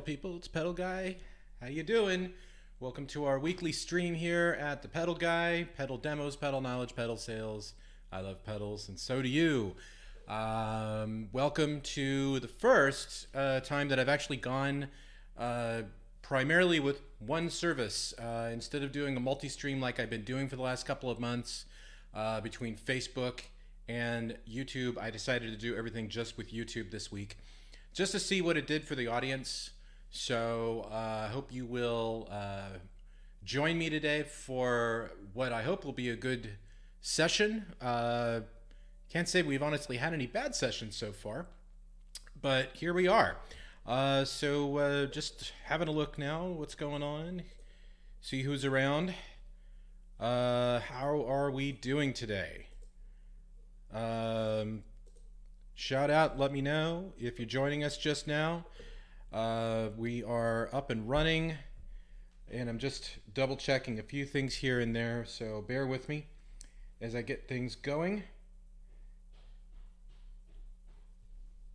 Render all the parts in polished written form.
pedal people, it's Pedal Guy. How you doing? Welcome to our weekly stream here at the Pedal Guy. Pedal demos, pedal knowledge, pedal sales. I love pedals, and so do you. Welcome to the first time that I've actually gone primarily with one service. Instead of doing a multi-stream like I've been doing for the last couple of months between Facebook and YouTube, I decided to do everything just with YouTube this week, just to see what it did for the audience. So I hope you will join me today for what I hope will be a good session. Can't say we've honestly had any bad sessions so far, but here we are. So just having a look now, what's going on, see who's around. How are we doing today? Shout out, let me know if you're joining us just now. We are up and running, and I'm just double checking a few things here and there, so bear with me as I get things going.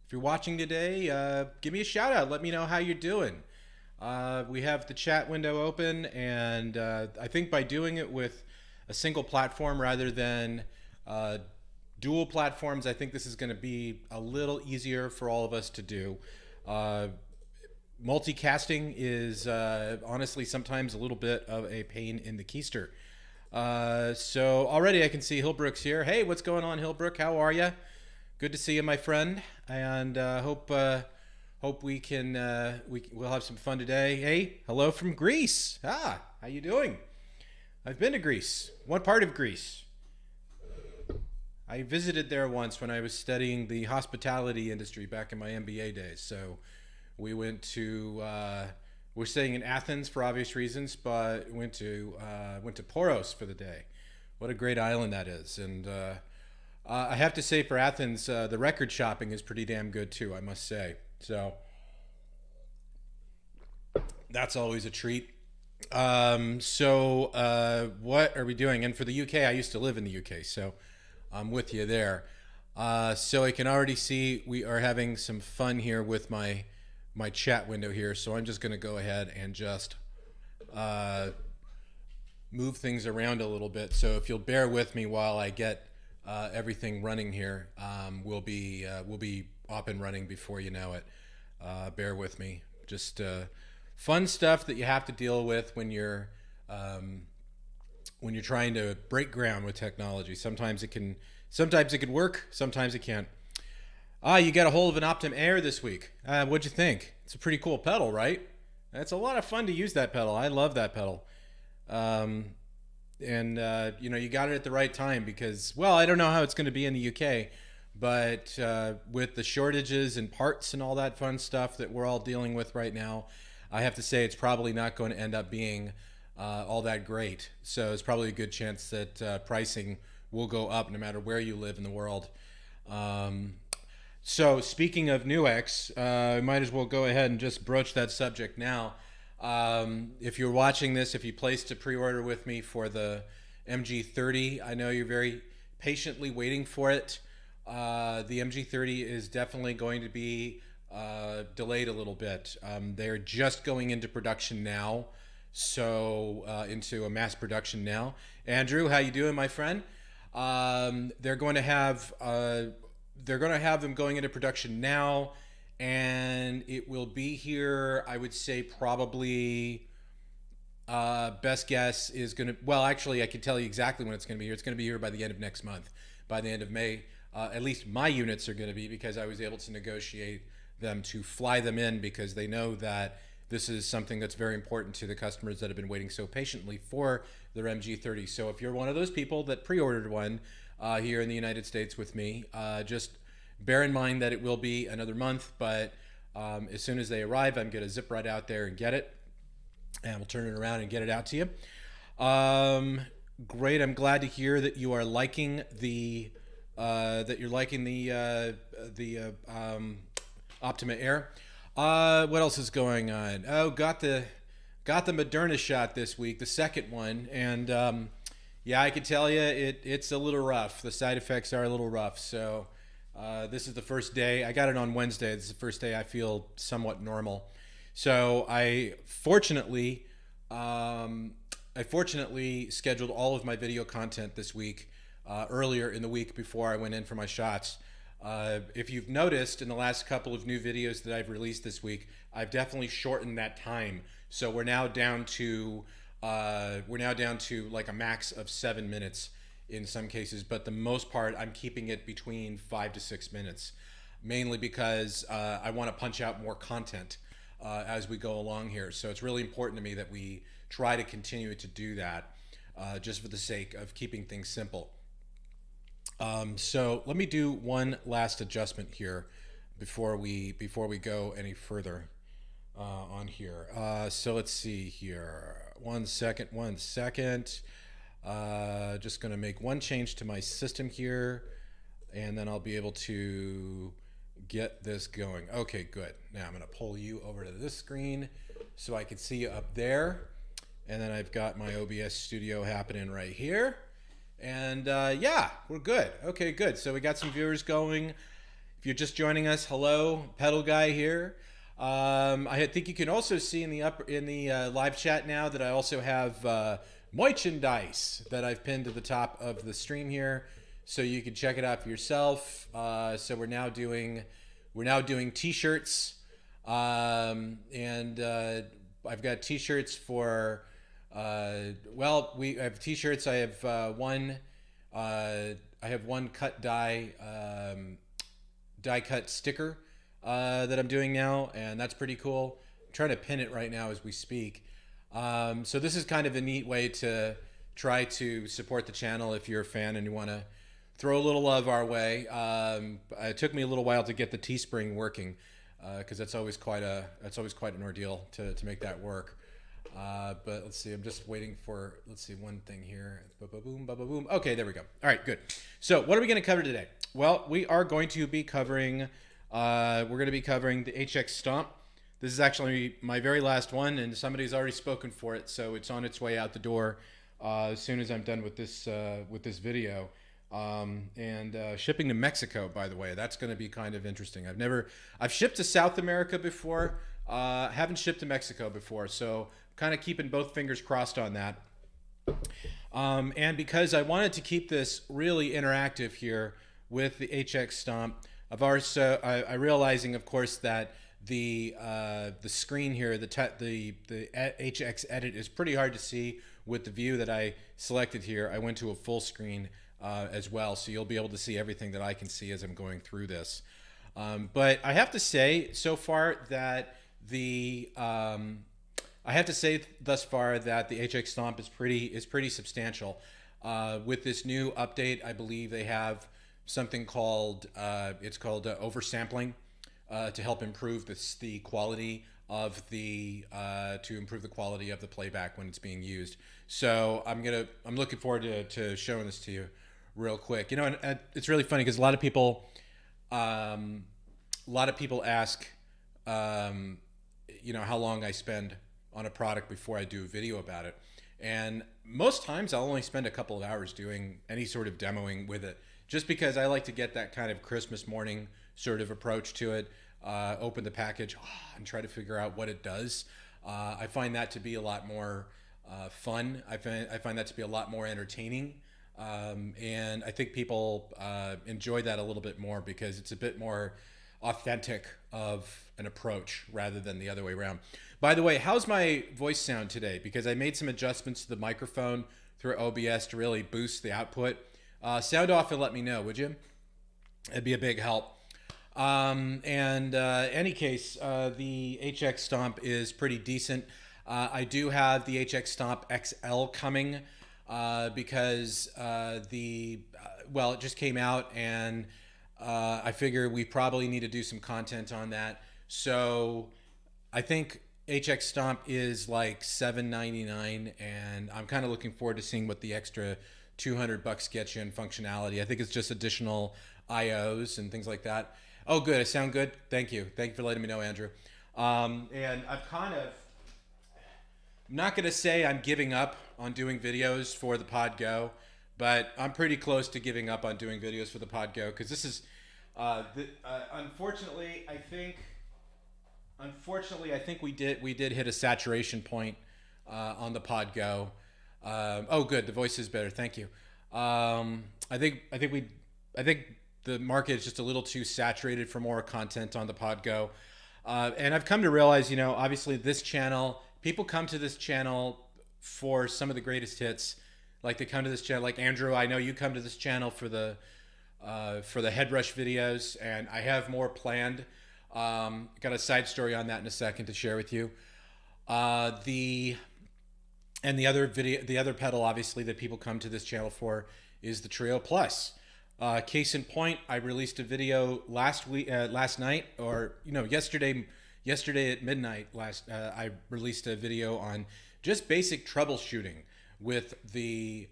If you're watching today, give me a shout out, let me know how you're doing. We have the chat window open, and I think by doing it with a single platform rather than dual platforms, I think this is going to be a little easier for all of us to do. Multicasting is honestly sometimes a little bit of a pain in the keister. So already I can see Hillbrook's here. Hey, what's going on, Hillbrook? How are you? Good to see you, my friend. And hope we can we'll have some fun today. Hey, hello from Greece. How you doing? I've been to Greece. What part of Greece? I visited there once when I was studying the hospitality industry back in my MBA days. So we went to we're staying in Athens for obvious reasons, but went to Poros for the day. What a great island that is. And I have to say, for Athens, the record shopping is pretty damn good too, I must say. So that's always a treat. So what are we doing? And for the UK, I used to live in the UK, so I'm with you there. So I can already see we are having some fun here with my chat window here. So I'm just going to go ahead and just move things around a little bit. So if you'll bear with me while I get everything running here, we'll be up and running before you know it. Bear with me. Just fun stuff that you have to deal with when you're trying to break ground with technology. Sometimes it can work, sometimes it can't. You got a hold of an Optim Air this week. What'd you think? It's a pretty cool pedal, right? It's a lot of fun to use that pedal. I love that pedal. And you got it at the right time because, well, I don't know how it's going to be in the UK, but with the shortages and parts and all that fun stuff that we're all dealing with right now, I have to say it's probably not going to end up being all that great. So it's probably a good chance that pricing will go up no matter where you live in the world. So speaking of Nuix, I might as well go ahead and just broach that subject now. If you're watching this, if you placed a pre-order with me for the MG30, I know you're very patiently waiting for it. The MG30 is definitely going to be delayed a little bit. They're just going into production now, so into a mass production now. Andrew, how you doing, my friend? They're going to have them going into production now, and it will be here, I would say, probably best guess is going to, well, actually I can tell you exactly when it's going to be here. It's going to be here by the end of next month, by the end of May. At least my units are going to be, because I was able to negotiate them to fly them in, because they know that this is something that's very important to the customers that have been waiting so patiently for their MG30. So if you're one of those people that pre-ordered one here in the United States with me, just bear in mind that it will be another month, but as soon as they arrive, I'm going to zip right out there and get it, and we'll turn it around and get it out to you. Great. I'm glad to hear that you are liking the Optima Air. What else is going on? Oh, got the Moderna shot this week, the second one, and yeah, I can tell you it's a little rough. The side effects are a little rough. So this is the first day. I got it on Wednesday. This is the first day I feel somewhat normal. So I fortunately scheduled all of my video content this week, earlier in the week before I went in for my shots. If you've noticed in the last couple of new videos that I've released this week, I've definitely shortened that time. So we're now down to like a max of 7 minutes in some cases, but the most part I'm keeping it between 5 to 6 minutes, mainly because I want to punch out more content as we go along here. So it's really important to me that we try to continue to do that, just for the sake of keeping things simple. So let me do one last adjustment here before we go any further on here. So let's see here. One second. Just going to make one change to my system here, and then I'll be able to get this going. Okay, good. Now I'm going to pull you over to this screen so I can see you up there. And then I've got my OBS studio happening right here. And yeah, we're good. Okay, good. So we got some viewers going. If you're just joining us, hello, Pedal Guy here. I think you can also see in the live chat now that I also have merchandise that I've pinned to the top of the stream here, so you can check it out for yourself. So we're now doing T-shirts, and I've got T-shirts for. We have T-shirts. I have one. I have one cut die cut sticker that I'm doing now, and that's pretty cool. I'm trying to pin it right now as we speak. So this is kind of a neat way to try to support the channel if you're a fan and you want to throw a little love our way. It took me a little while to get the Teespring working, because that's always quite an ordeal to make that work. But let's see, I'm just waiting for, one thing here. Ba-ba-boom, ba-ba-boom. Okay, there we go. All right, good. So what are we going to cover today? Well, we are going to be covering, the HX Stomp. This is actually my very last one, and somebody's already spoken for it, so it's on its way out the door as soon as I'm done with this video. Shipping to Mexico, by the way, that's going to be kind of interesting. I've shipped to South America before, haven't shipped to Mexico before, so kind of keeping both fingers crossed on that. And because I wanted to keep this really interactive here with the HX Stomp, I'm realizing, of course, that the screen here, the HX edit is pretty hard to see with the view that I selected here. I went to a full screen as well, so you'll be able to see everything that I can see as I'm going through this. But I have to say, so far that thus far that the HX Stomp is pretty substantial. With this new update, I believe they have something called oversampling to help improve the quality of the playback when it's being used. So I'm looking forward to showing this to you real quick. You know, and it's really funny because a lot of people ask, how long I spend on a product before I do a video about it. And most times I'll only spend a couple of hours doing any sort of demoing with it, just because I like to get that kind of Christmas morning sort of approach to it, open the package and try to figure out what it does. I find that to be a lot more fun. I find that to be a lot more entertaining. And I think people enjoy that a little bit more because it's a bit more authentic of an approach rather than the other way around. By the way, how's my voice sound today? Because I made some adjustments to the microphone through OBS to really boost the output. Sound off and let me know, would you? It'd be a big help. Any case, the HX Stomp is pretty decent. I do have the HX Stomp XL coming because it just came out, and I figure we probably need to do some content on that. So I think HX Stomp is like $7.99, and I'm kind of looking forward to seeing what the extra $200 gets you in functionality. I think it's just additional IOs and things like that. Oh, good. I sound good. Thank you. Thank you for letting me know, Andrew. And I'm not going to say I'm giving up on doing videos for the Pod Go, but I'm pretty close to giving up on doing videos for the Pod Go, because this is, unfortunately, I think Unfortunately, I think we did hit a saturation point on the pod go. Oh, good. The voice is better. Thank you. I think the market is just a little too saturated for more content on the pod go. And I've come to realize, obviously this channel, people come to this channel for some of the greatest hits. Like they come to this channel, like Andrew. I know you come to this channel for the head rush videos, and I have more planned. Got a side story on that in a second to share with you. The and the other pedal, obviously, that people come to this channel for is the Trio Plus. Case in point, I released a video last night, or yesterday at midnight. I released a video on just basic troubleshooting with the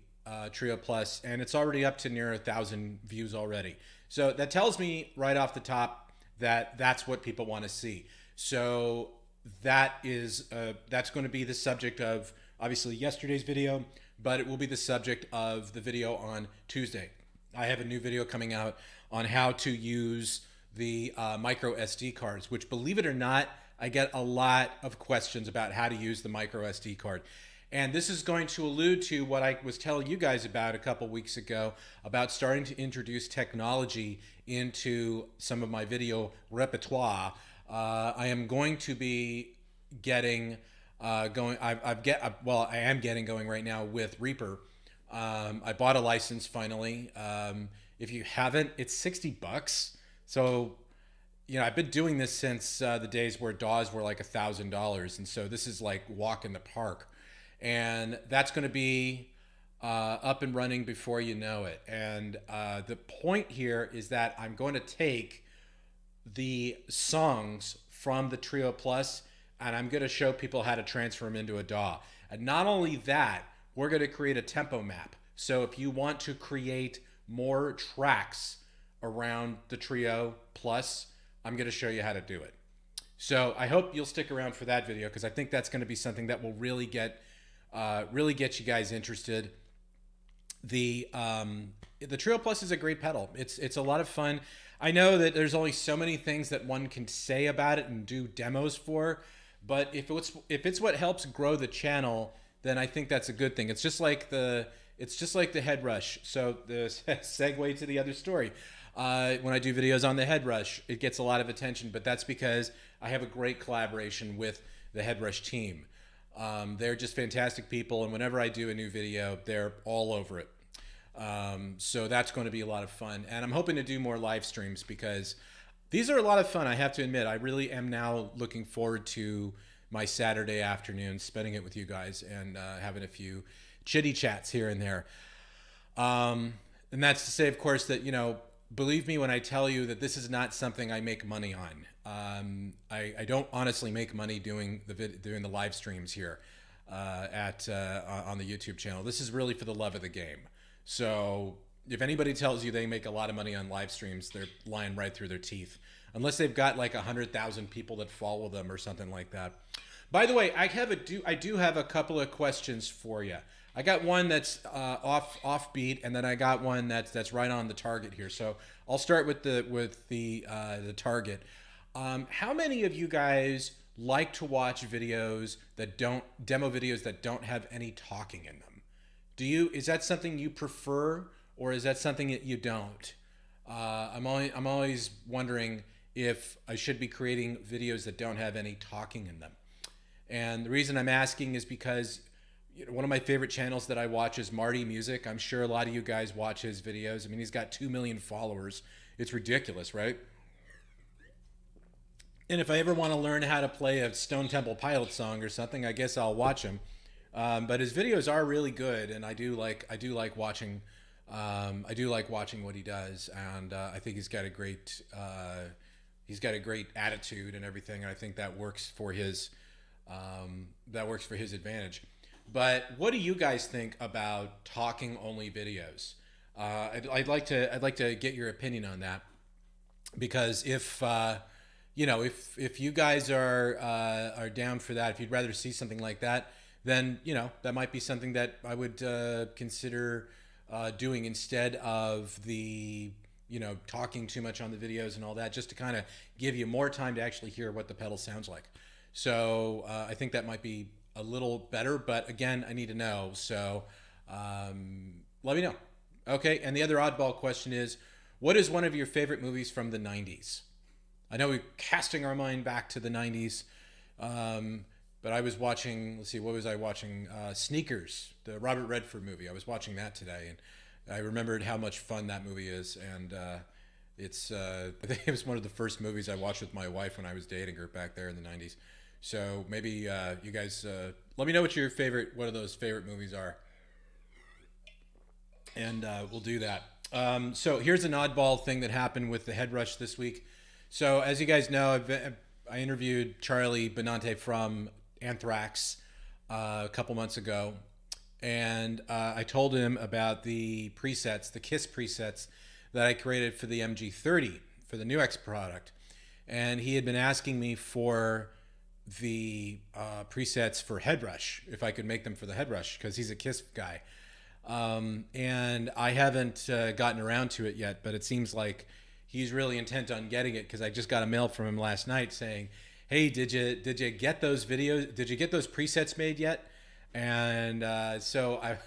Trio Plus, and it's already up to near 1,000 views already. So that tells me right off the top that that's what people want to see. So that's going to be the subject of obviously yesterday's video, but it will be the subject of the video on Tuesday. I have a new video coming out on how to use the micro SD cards, which, believe it or not, I get a lot of questions about how to use the micro SD card. And this is going to allude to what I was telling you guys about a couple weeks ago about starting to introduce technology into some of my video repertoire. I am going to be getting going. I am getting going right now with Reaper. I bought a license finally. If you haven't, it's $60. So, I've been doing this since the days where DAWs were like $1,000, and so this is like walk in the park. And that's going to be up and running before you know it. And the point here is that I'm going to take the songs from the Trio Plus, and I'm going to show people how to transfer them into a DAW. And not only that, we're going to create a tempo map. So if you want to create more tracks around the Trio Plus, I'm going to show you how to do it. So I hope you'll stick around for that video, because I think that's going to be something that will really get you guys interested. The Trio Plus is a great pedal. It's a lot of fun. I know that there's only so many things that one can say about it and do demos for, but if it's what helps grow the channel, then I think that's a good thing. It's just like the head rush. So the segue to the other story. When I do videos on the head rush, it gets a lot of attention, but that's because I have a great collaboration with the head rush team. They're just fantastic people, and whenever I do a new video, they're all over it. So that's going to be a lot of fun, and I'm hoping to do more live streams because these are a lot of fun. I have to admit, I really am now looking forward to my Saturday afternoon, spending it with you guys and having a few chitty chats here and there. And that's to say, of course, that believe me when I tell you that this is not something I make money on. I don't honestly make money doing the live streams here on the YouTube channel. This is really for the love of the game. So if anybody tells you they make a lot of money on live streams, they're lying right through their teeth. Unless they've got like 100,000 people that follow them or something like that. By the way, I do have a couple of questions for you. I got one that's offbeat, and then I got one that's right on the target here. So I'll start with the target. How many of you guys like to watch videos that demo videos that don't have any talking in them? Is that something you prefer, or is that something that you don't? I'm always wondering if I should be creating videos that don't have any talking in them. And the reason I'm asking is because one of my favorite channels that I watch is Marty Music. I'm sure a lot of you guys watch his videos. I mean, he's got 2 million followers. It's ridiculous, right? And if I ever want to learn how to play a Stone Temple Pilots song or something, I guess I'll watch him. But his videos are really good, and I do like watching. I do like watching what he does, and I think he's got a great attitude and everything. And I think that works for his advantage. But what do you guys think about talking only videos? I'd like to get your opinion on that, because if you guys are down for that, if you'd rather see something like that, then that might be something that I would consider doing instead of the talking too much on the videos and all that, just to kind of give you more time to actually hear what the pedal sounds like. So I think that might be a little better, but again, I need to know. So let me know. Okay, and the other oddball question is, what is one of your favorite movies from the 90s? I know we're casting our mind back to the 90s, but I was watching, let's see, what was I watching? Sneakers, the Robert Redford movie. I was watching that today, and I remembered how much fun that movie is. And I think it was one of the first movies I watched with my wife when I was dating her back there in the 90s. So maybe you guys let me know what your favorite, one of those favorite movies are, and we'll do that. So here's an oddball thing that happened with the head rush this week. So as you guys know, I interviewed Charlie Benante from Anthrax a couple months ago, and I told him about the presets, the Kiss presets that I created for the MG30 for the NUX product, and he had been asking me for the presets for head rush, if I could make them for the head rush, because he's a Kiss guy. And I haven't gotten around to it yet, but it seems like he's really intent on getting it, because I just got a mail from him last night saying, "Hey, did you get those videos? Did you get those presets made yet?" And so I'm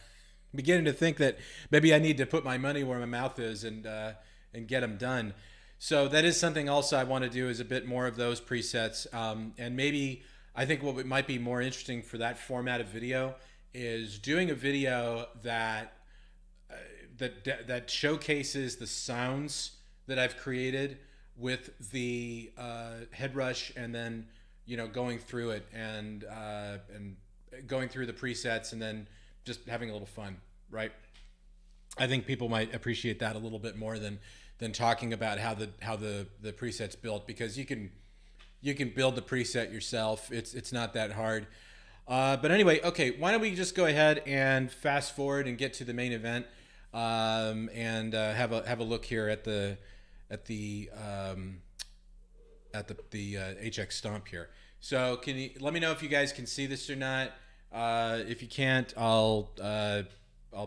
beginning to think that maybe I need to put my money where my mouth is and get them done. So that is something also I want to do, is a bit more of those presets, and maybe I think what might be more interesting for that format of video is doing a video that that showcases the sounds that I've created with the head rush, and then going through it and going through the presets, and then just having a little fun, right? I think people might appreciate that a little bit more than talking about how the preset's built, because you can build the preset yourself. It's not that hard. But anyway, okay, why don't we just go ahead and fast forward and get to the main event, and have a look here at the HX Stomp here. So can you let me know if you guys can see this or not? If you can't, I'll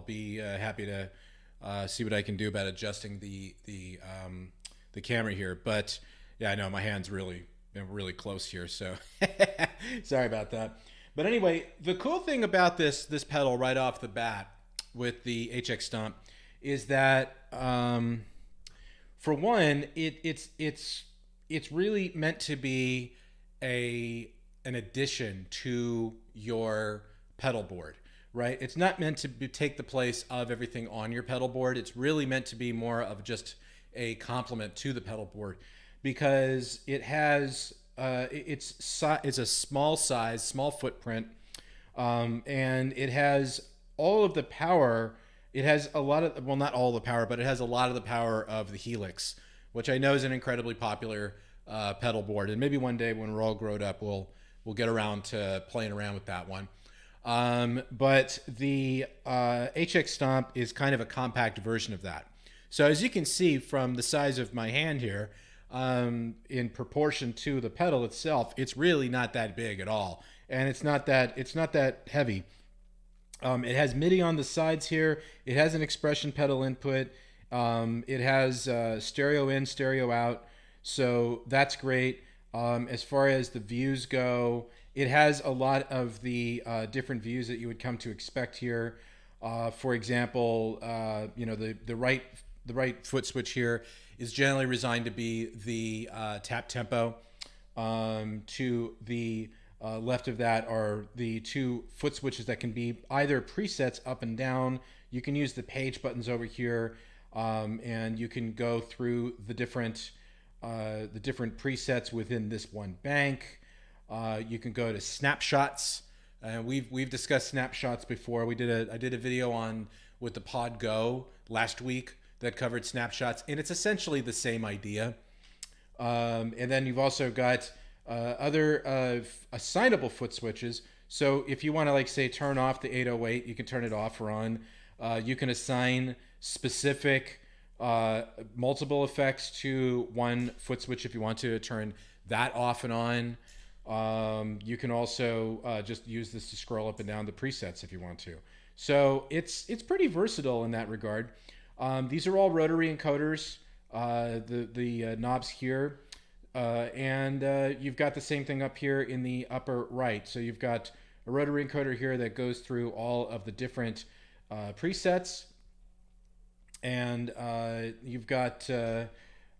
be happy to see what I can do about adjusting the camera here. But yeah, I know my hand's really close here, so sorry about that. But anyway, the cool thing about this pedal right off the bat with the HX Stomp is that for one, it's really meant to be an addition to your pedal board, right? It's not meant to take the place of everything on your pedal board. It's really meant to be more of just a complement to the pedal board, because it has it's a small size, small footprint, and it has all of the power. It has a lot of, well, not all the power, but it has a lot of the power of the Helix, which I know is an incredibly popular pedal board. And maybe one day when we're all grown up, we'll get around to playing around with that one. But the HX Stomp is kind of a compact version of that. So as you can see from the size of my hand here, in proportion to the pedal itself, it's really not that big at all, and it's not that heavy. It has MIDI on the sides here. It has an expression pedal input. It has stereo in, stereo out, so that's great. As far as the views go, it has a lot of the different views that you would come to expect here. For example, the right foot switch here is generally designed to be the tap tempo. To the left of that are the two foot switches that can be either presets up and down. You can use the page buttons over here, and you can go through the different presets within this one bank. You can go to snapshots. We've discussed snapshots before. I did a video with the Pod Go last week that covered snapshots, and it's essentially the same idea. And then you've also got other assignable foot switches. So if you want to, like, say, turn off the 808, you can turn it off or on. You can assign specific multiple effects to one foot switch if you want to turn that off and on. You can also just use this to scroll up and down the presets if you want to. So it's pretty versatile in that regard. These are all rotary encoders. the knobs here. And you've got the same thing up here in the upper right. So you've got a rotary encoder here that goes through all of the different presets. And you've got the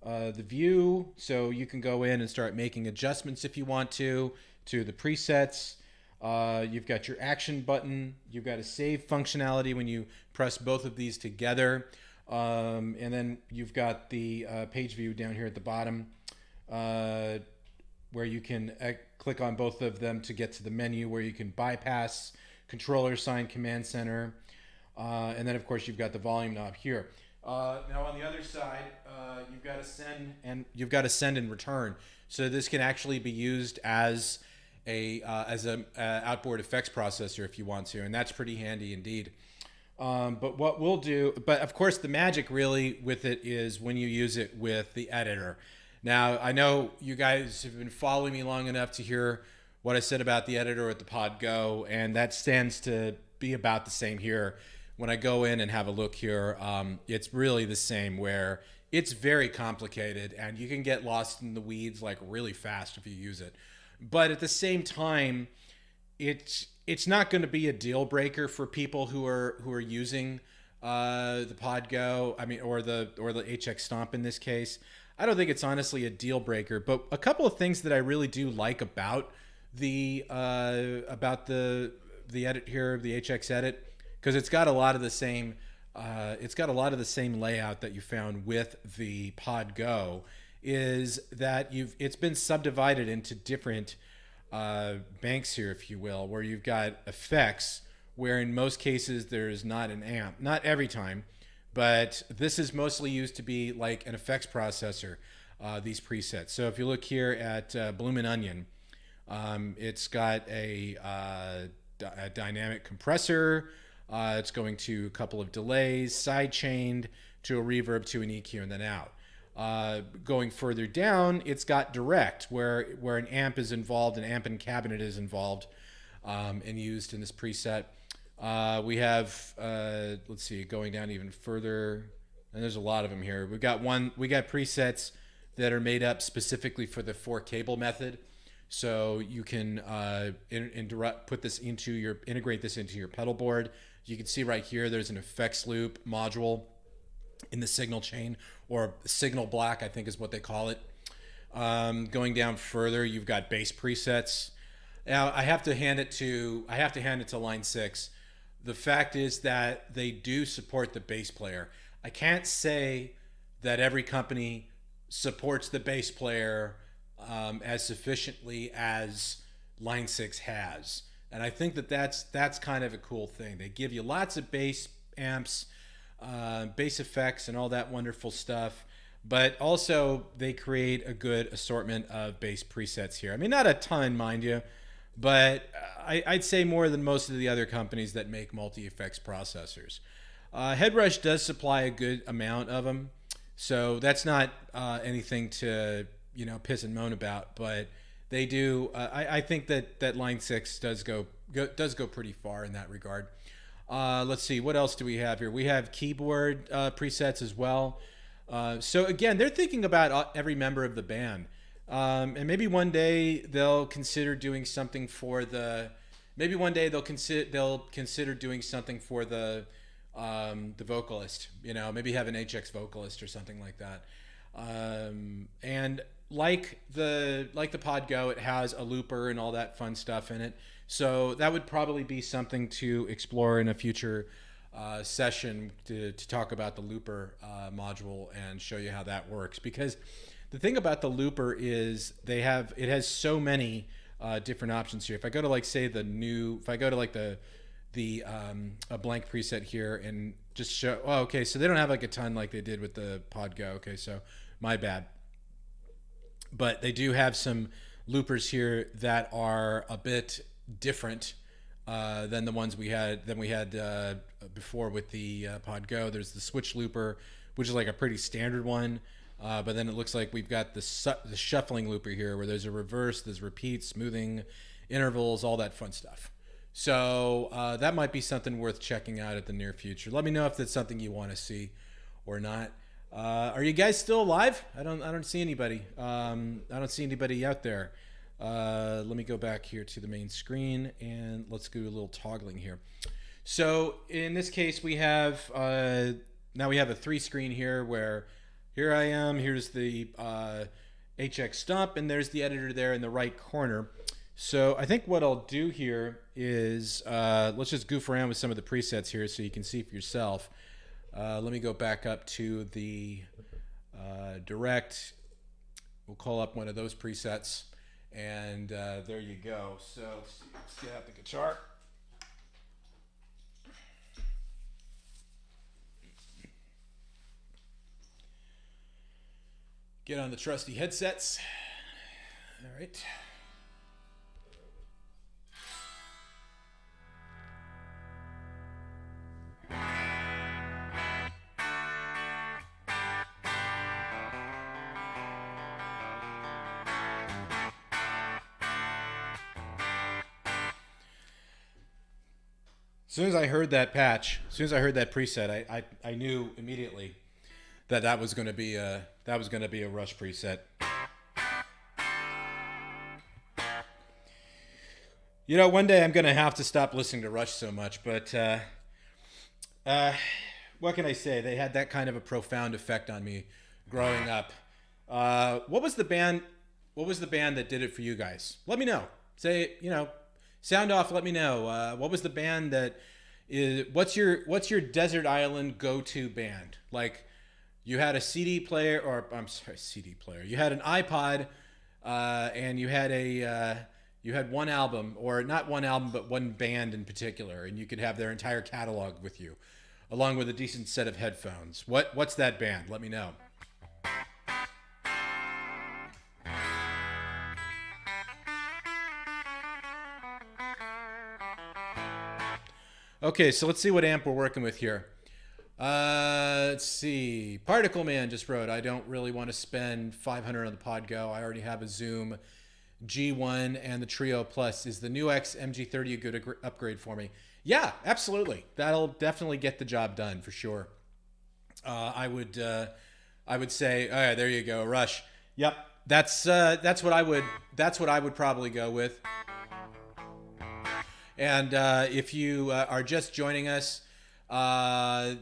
view, so you can go in and start making adjustments if you want to the presets. You've got your action button. You've got a save functionality when you press both of these together. And then you've got the page view down here at the bottom, where you can click on both of them to get to the menu where you can bypass controller sign command center. And then of course you've got the volume knob here. Now on the other side, you've got to send and return. So this can actually be used as a outboard effects processor if you want to, and that's pretty handy indeed. But what we'll do, but of course the magic really with it is when you use it with the editor. Now I know you guys have been following me long enough to hear what I said about the editor at the Pod Go, and that stands to be about the same here. When I go in and have a look here, it's really the same, where it's very complicated and you can get lost in the weeds like really fast if you use it. But at the same time, it's not going to be a deal breaker for people who are using the Pod Go. I mean, or the HX Stomp in this case. I don't think it's honestly a deal breaker. But a couple of things that I really do like about the edit here, the HX edit, because it's got a lot of the same layout that you found with the Pod Go, is that it's been subdivided into different banks here, if you will, where you've got effects, where in most cases there's not an amp, not every time, but this is mostly used to be like an effects processor, these presets. So if you look here at Bloomin' Onion, it's got a dynamic compressor. It's going to a couple of delays, side chained to a reverb, to an EQ, and then out. Going further down, it's got direct, where an amp is involved, an amp and cabinet is involved, and used in this preset. We have, let's see, going down even further, and there's a lot of them here. We got presets that are made up specifically for the 4-cable method. So you can integrate this into your pedal board. You can see right here, there's an effects loop module in the signal chain, or signal block, I think is what they call it. Going down further, you've got bass presets. Now I have to hand it to Line 6. The fact is that they do support the bass player. I can't say that every company supports the bass player as sufficiently as Line 6 has. And I think that's kind of a cool thing. They give you lots of bass amps, bass effects, and all that wonderful stuff. But also they create a good assortment of bass presets here. I mean, not a ton, mind you, but I'd say more than most of the other companies that make multi-effects processors. Headrush does supply a good amount of them, so that's not anything to piss and moan about. But they do. I think that Line 6 does go pretty far in that regard. Let's see, what else do we have here? We have keyboard presets as well. So again, they're thinking about every member of the band, and maybe one day they'll consider doing something for the. Maybe one day they'll consider doing something for the vocalist. Maybe have an HX vocalist or something like that. And like the Pod Go, it has a looper and all that fun stuff in it. So that would probably be something to explore in a future session to talk about the looper module and show you how that works. Because the thing about the looper is it has so many different options here. If I go to a blank preset here and just show, okay, so they don't have like a ton like they did with the Pod Go. Okay, so my bad. But they do have some loopers here that are a bit different than the ones we had before with the Pod Go. There's the switch looper, which is like a pretty standard one, but then it looks like we've got the shuffling looper here, where there's a reverse, there's repeats, smoothing, intervals, all that fun stuff. So that might be something worth checking out at the near future. Let me know if that's something you want to see or not. Are you guys still alive? I don't see anybody. I don't see anybody out there. Let me go back here to the main screen and let's do a little toggling here. So in this case, we have now we have a 3-screen here where here I am. Here's the HX Stomp, and there's the editor there in the right corner. So I think what I'll do here is let's just goof around with some of the presets here so you can see for yourself. Let me go back up to the direct. We'll call up one of those presets, and there you go. So let's get out the guitar. Get on the trusty headsets. All right. As soon as I heard that patch, as soon as I heard that preset, I knew immediately that was going to be a Rush preset. You know, one day I'm going to have to stop listening to Rush so much, but what can I say? They had that kind of a profound effect on me growing up. What was the band? What was the band that did it for you guys? Let me know. Say, you know, sound off. Let me know. What was the band that is? What's your desert island go-to band? Like, you had a CD player, or I'm sorry, CD player. You had an iPod, and you had one album, or not one album, but one band in particular, and you could have their entire catalog with you, along with a decent set of headphones. What's that band? Let me know. Okay, so let's see what amp we're working with here. Let's see. Particle Man just wrote, I don't really want to spend $500 on the Podgo. I already have a Zoom G1 and the Trio Plus. Is the new X MG30 a good upgrade for me? Yeah, absolutely. That'll definitely get the job done for sure. I would say, all right, there you go, Rush. Yep, that's what I would probably go with. And if you are just joining us, the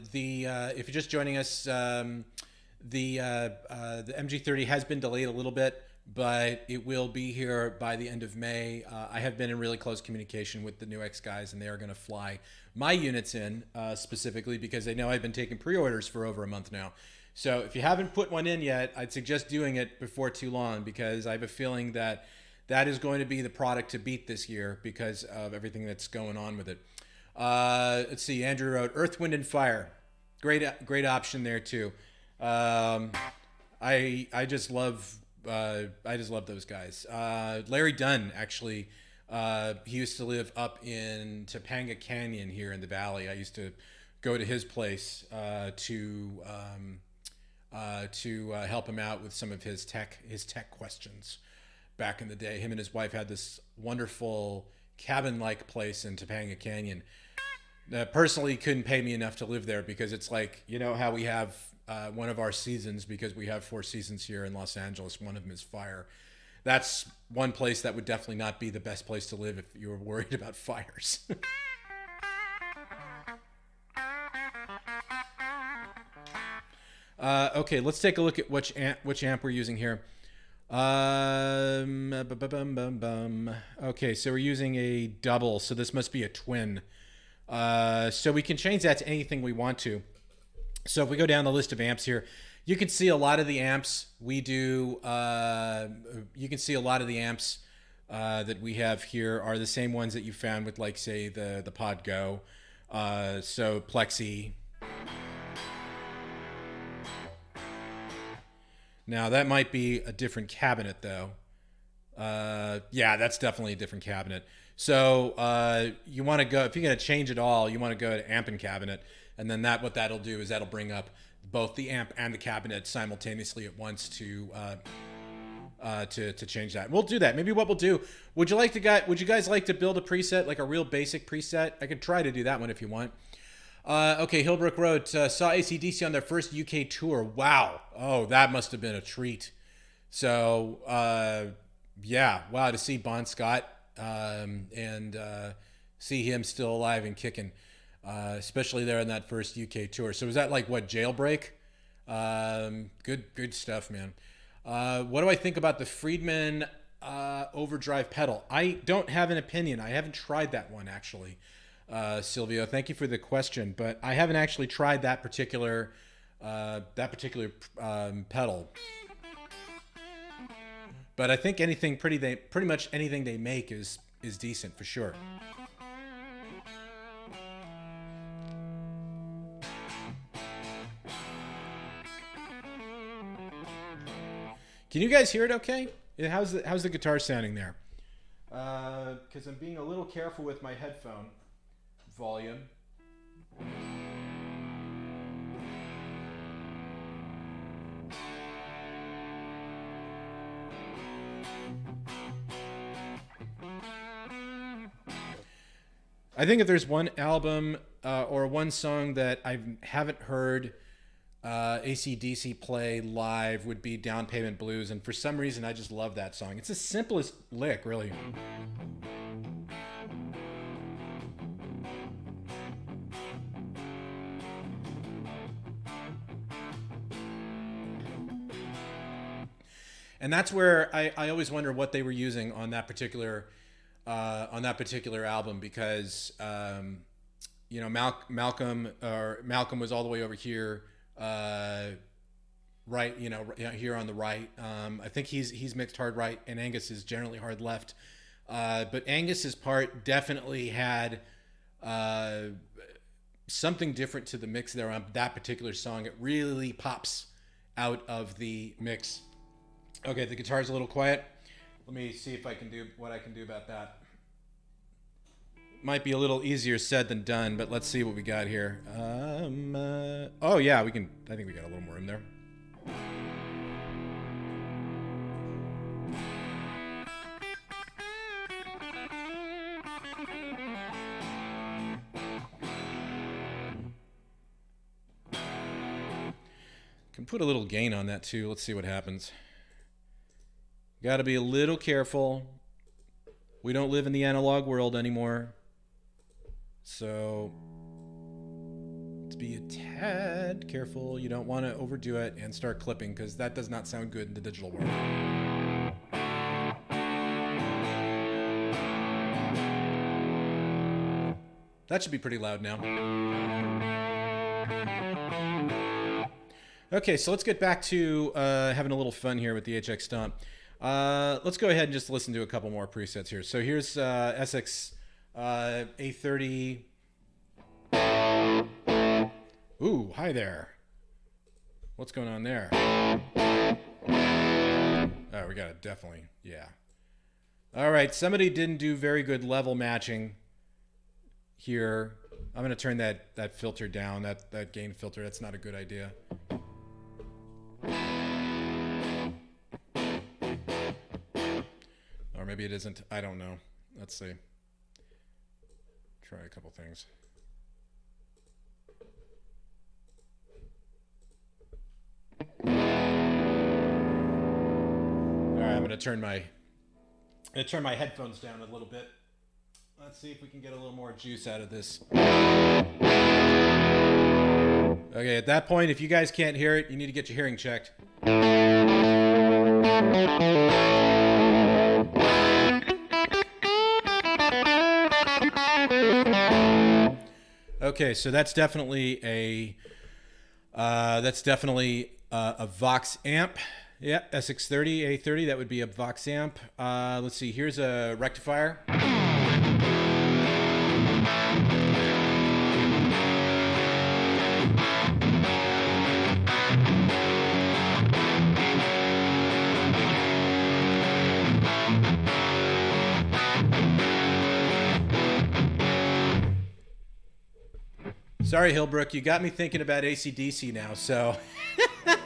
MG30 has been delayed a little bit, but it will be here by the end of May. I have been in really close communication with the New X guys, and they are going to fly my units in specifically because they know I've been taking pre-orders for over a month now. So if you haven't put one in yet, I'd suggest doing it before too long, because I have a feeling that that is going to be the product to beat this year because of everything that's going on with it. Let's see. Andrew wrote Earth, Wind, and Fire. Great option there too. I just love those guys. Larry Dunn, actually, he used to live up in Topanga Canyon here in the valley. I used to go to his place to help him out with some of his tech questions. Back in the day, him and his wife had this wonderful cabin-like place in Topanga Canyon. Personally, couldn't pay me enough to live there because it's like, you know how we have one of our seasons, because we have 4 seasons here in Los Angeles. One of them is fire. That's one place that would definitely not be the best place to live if you were worried about fires. Okay, let's take a look at which amp we're using here. Okay, so we're using a double, so this must be a twin. So we can change that to anything we want to. So if we go down the list of amps here, you can see a lot of the amps we do. You can see a lot of the amps that we have here are the same ones that you found with, like, say, the Podgo. So Plexi. Now, that might be a different cabinet, though. Yeah, that's definitely a different cabinet. So you want to go, if you're going to change it all, you want to go to amp and cabinet. And then what that'll do is that'll bring up both the amp and the cabinet simultaneously at once to change that. We'll do that. Maybe what we'll do, would you guys like to build a preset, like a real basic preset? I could try to do that one if you want. Okay, Hillbrook wrote, saw AC/DC on their first UK tour. Wow. Oh, that must have been a treat. So, yeah, wow, to see Bon Scott and see him still alive and kicking, especially there on that first UK tour. So was that like what, Jailbreak? Good stuff, man. What do I think about the Friedman overdrive pedal? I don't have an opinion. I haven't tried that one actually. Silvio, thank you for the question, but I haven't actually tried that particular pedal. But I think pretty much anything they make is decent for sure. Can you guys hear it okay? How's the guitar sounding there? Because I'm being a little careful with my headphone volume. I think if there's one album or one song that I haven't heard AC/DC play live would be Down Payment Blues, and for some reason I just love that song. It's the simplest lick, really. And that's where I always wonder what they were using on that particular album, because you know, Malcolm was all the way over here, right, you know, here on the right. I think he's mixed hard right, and Angus is generally hard left. But Angus's part definitely had something different to the mix there on that particular song. It really pops out of the mix. Okay, the guitar's a little quiet. Let me see if I can do what I can do about that. Might be a little easier said than done, but let's see what we got here. Oh yeah, we can. I think we got a little more room there. Can put a little gain on that too. Let's see what happens. Got to be a little careful. We don't live in the analog world anymore. So let's be a tad careful. You don't want to overdo it and start clipping, because that does not sound good in the digital world. That should be pretty loud now. Okay, so let's get back to having a little fun here with the HX Stomp. Let's go ahead and just listen to a couple more presets here. So here's SX A30. Ooh, hi there. What's going on there? Oh, we got it, definitely. Yeah. All right, somebody didn't do very good level matching here. I'm going to turn that filter down, that gain filter. That's not a good idea. Or maybe it isn't. I don't know. Let's see. Try a couple things. All right, I'm going to turn my headphones down a little bit. Let's see if we can get a little more juice out of this. Okay, at that point, if you guys can't hear it, you need to get your hearing checked. Okay, so that's definitely a Vox amp. Yeah, SX30, A30, that would be a Vox amp. Let's see, here's a rectifier. Sorry, Hillbrook, you got me thinking about AC/DC now, so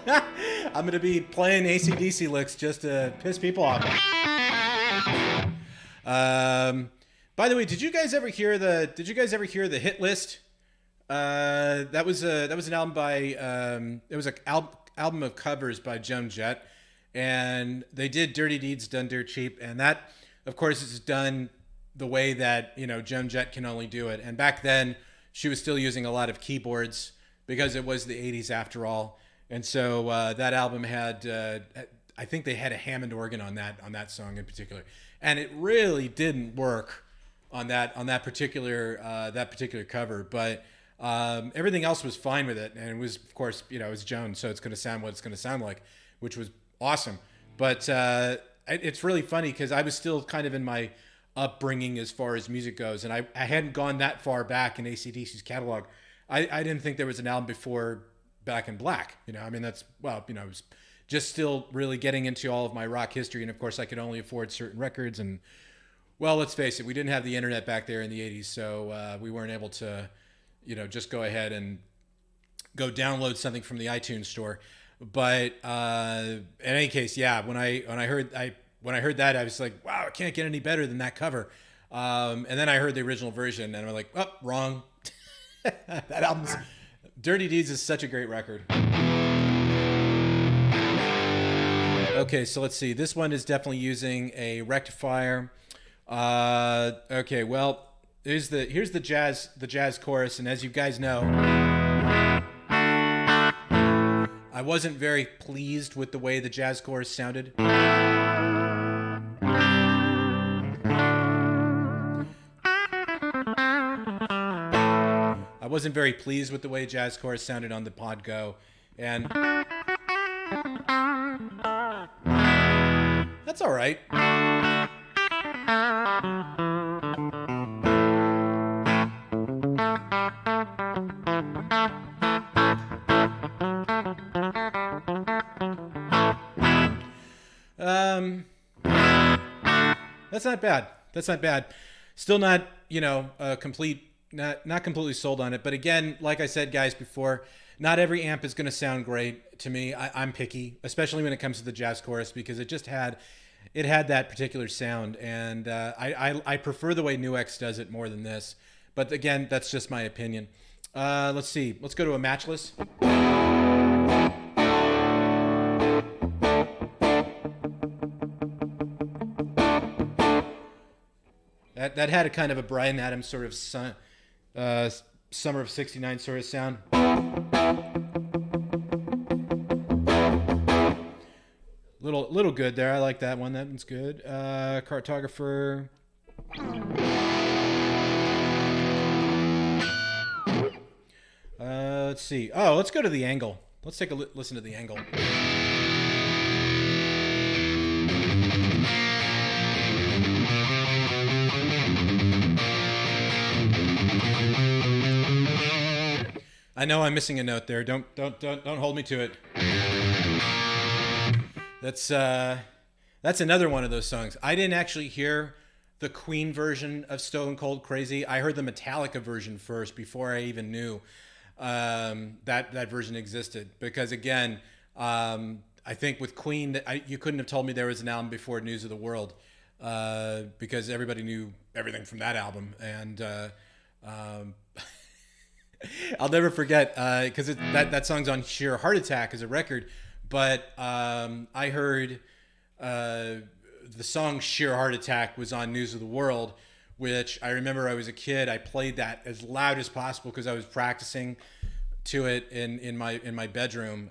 I'm going to be playing AC/DC licks just to piss people off. By the way, did you guys ever hear the hit list That was an album by it was an album of covers by Joan Jett, and they did "Dirty Deeds Done Dirt Cheap," and that, of course, is done the way that Joan Jett can only do it. And back then, she was still using a lot of keyboards because it was the '80s after all, and so that album had I think they had a Hammond organ on that song in particular, and it really didn't work on that particular cover, but everything else was fine with it, and it was, of course, it was Joan, so it's going to sound what it's going to sound like, which was awesome. But it's really funny because I was still kind of in my upbringing as far as music goes, and I hadn't gone that far back in AC/DC's catalog. I didn't think there was an album before Back in Black. I mean, I was just still really getting into all of my rock history, and of course, I could only afford certain records. And well, let's face it, we didn't have the internet back there in the '80s, so we weren't able to, just go ahead and go download something from the iTunes store. But in any case, yeah, when I heard that, I was like, wow, it can't get any better than that cover. And then I heard the original version, and I'm like, oh, wrong. That album's Dirty Deeds is such a great record. Okay, so let's see. This one is definitely using a rectifier. Okay, well, here's the jazz chorus, and as you guys know, I wasn't very pleased with the way the jazz chorus sounded. I wasn't very pleased with the way jazz chorus sounded on the Pod Go, and that's all right. That's not bad. That's not bad. Still not, not completely sold on it. But again, like I said, guys, before, not every amp is going to sound great to me. I'm picky, especially when it comes to the jazz chorus, because it had that particular sound, and I prefer the way NuX does it more than this. But again, that's just my opinion. Let's see. Let's go to a matchless. That had a kind of a Bryan Adams sort of Summer of '69 sort of sound. Little good there. I like that one. That one's good. Cartographer. Let's see. Oh, let's go to the Angle. Let's take a listen to the Angle. I know I'm missing a note there. Don't hold me to it. That's another one of those songs. I didn't actually hear the Queen version of Stone Cold Crazy. I heard the Metallica version first before I even knew that version existed. Because again, I think with Queen, you couldn't have told me there was an album before News of the World, because everybody knew everything from that album. And I'll never forget, because that song's on Sheer Heart Attack as a record, but I heard the song Sheer Heart Attack was on News of the World, which I remember I was a kid. I played that as loud as possible because I was practicing to it in my bedroom.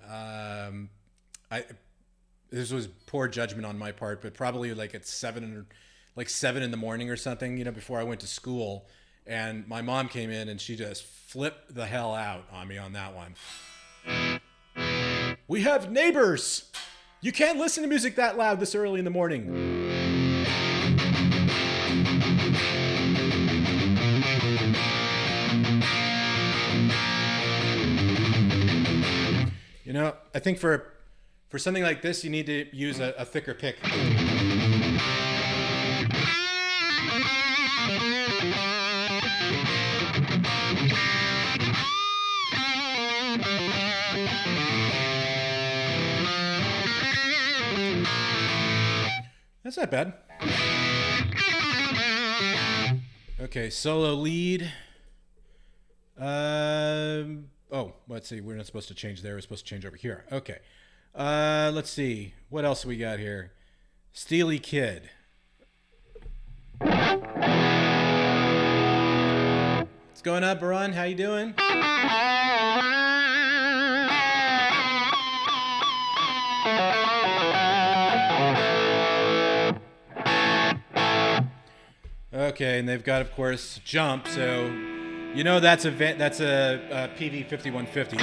This was poor judgment on my part, but probably like at 7 in the morning or something, before I went to school. And my mom came in and she just flipped the hell out on me on that one. We have neighbors! You can't listen to music that loud this early in the morning. I think for something like this, you need to use a thicker pick. That's not bad. Okay, solo lead. Oh, let's see. We're not supposed to change there. We're supposed to change over here. Okay. Let's see. What else we got here? Steely Kid. What's going on, Baran? How you doing? Okay, and they've got, of course, Jump. So, you know that's a PV 5150.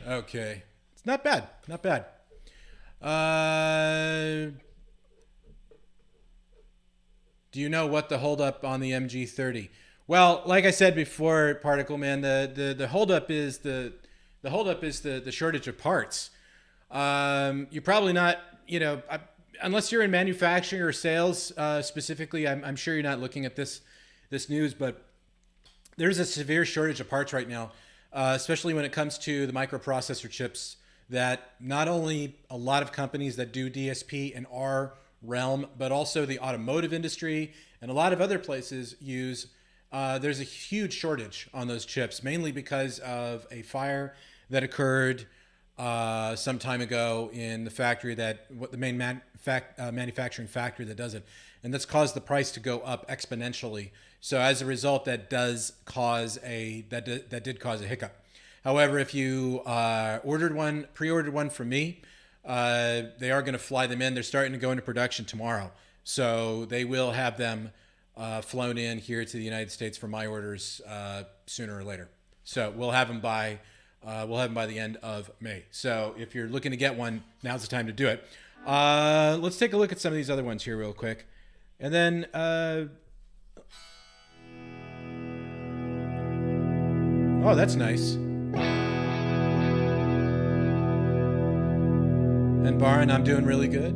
Okay, it's not bad. Not bad. Do you know what the holdup on the MG30? Well, like I said before, Particle Man, the holdup is the shortage of parts. You're probably not, unless you're in manufacturing or sales specifically. I'm sure you're not looking at this news, but there's a severe shortage of parts right now, especially when it comes to the microprocessor chips that not only a lot of companies that do DSP in our realm, but also the automotive industry and a lot of other places use. There's a huge shortage on those chips, mainly because of a fire that occurred some time ago in the factory the main manufacturing factory that does it, and that's caused the price to go up exponentially. So as a result, that did cause a hiccup. However, if you pre-ordered one from me, they are going to fly them in. They're starting to go into production tomorrow, so they will have them flown in here to the United States for my orders sooner or later. So we'll have them by the end of May. So if you're looking to get one, now's the time to do it. Let's take a look at some of these other ones here real quick, and then. Oh, that's nice. And Baran, I'm doing really good.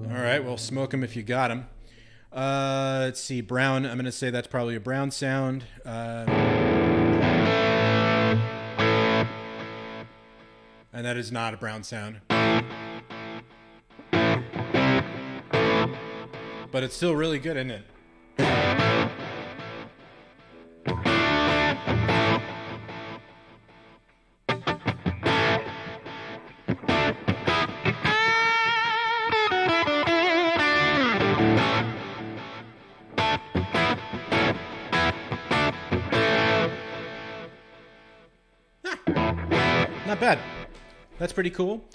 All right, well, smoke them if you got them. Let's see, brown. I'm going to say that's probably a brown sound. And that is not a brown sound. But it's still really good, isn't it? Not bad. That's pretty cool.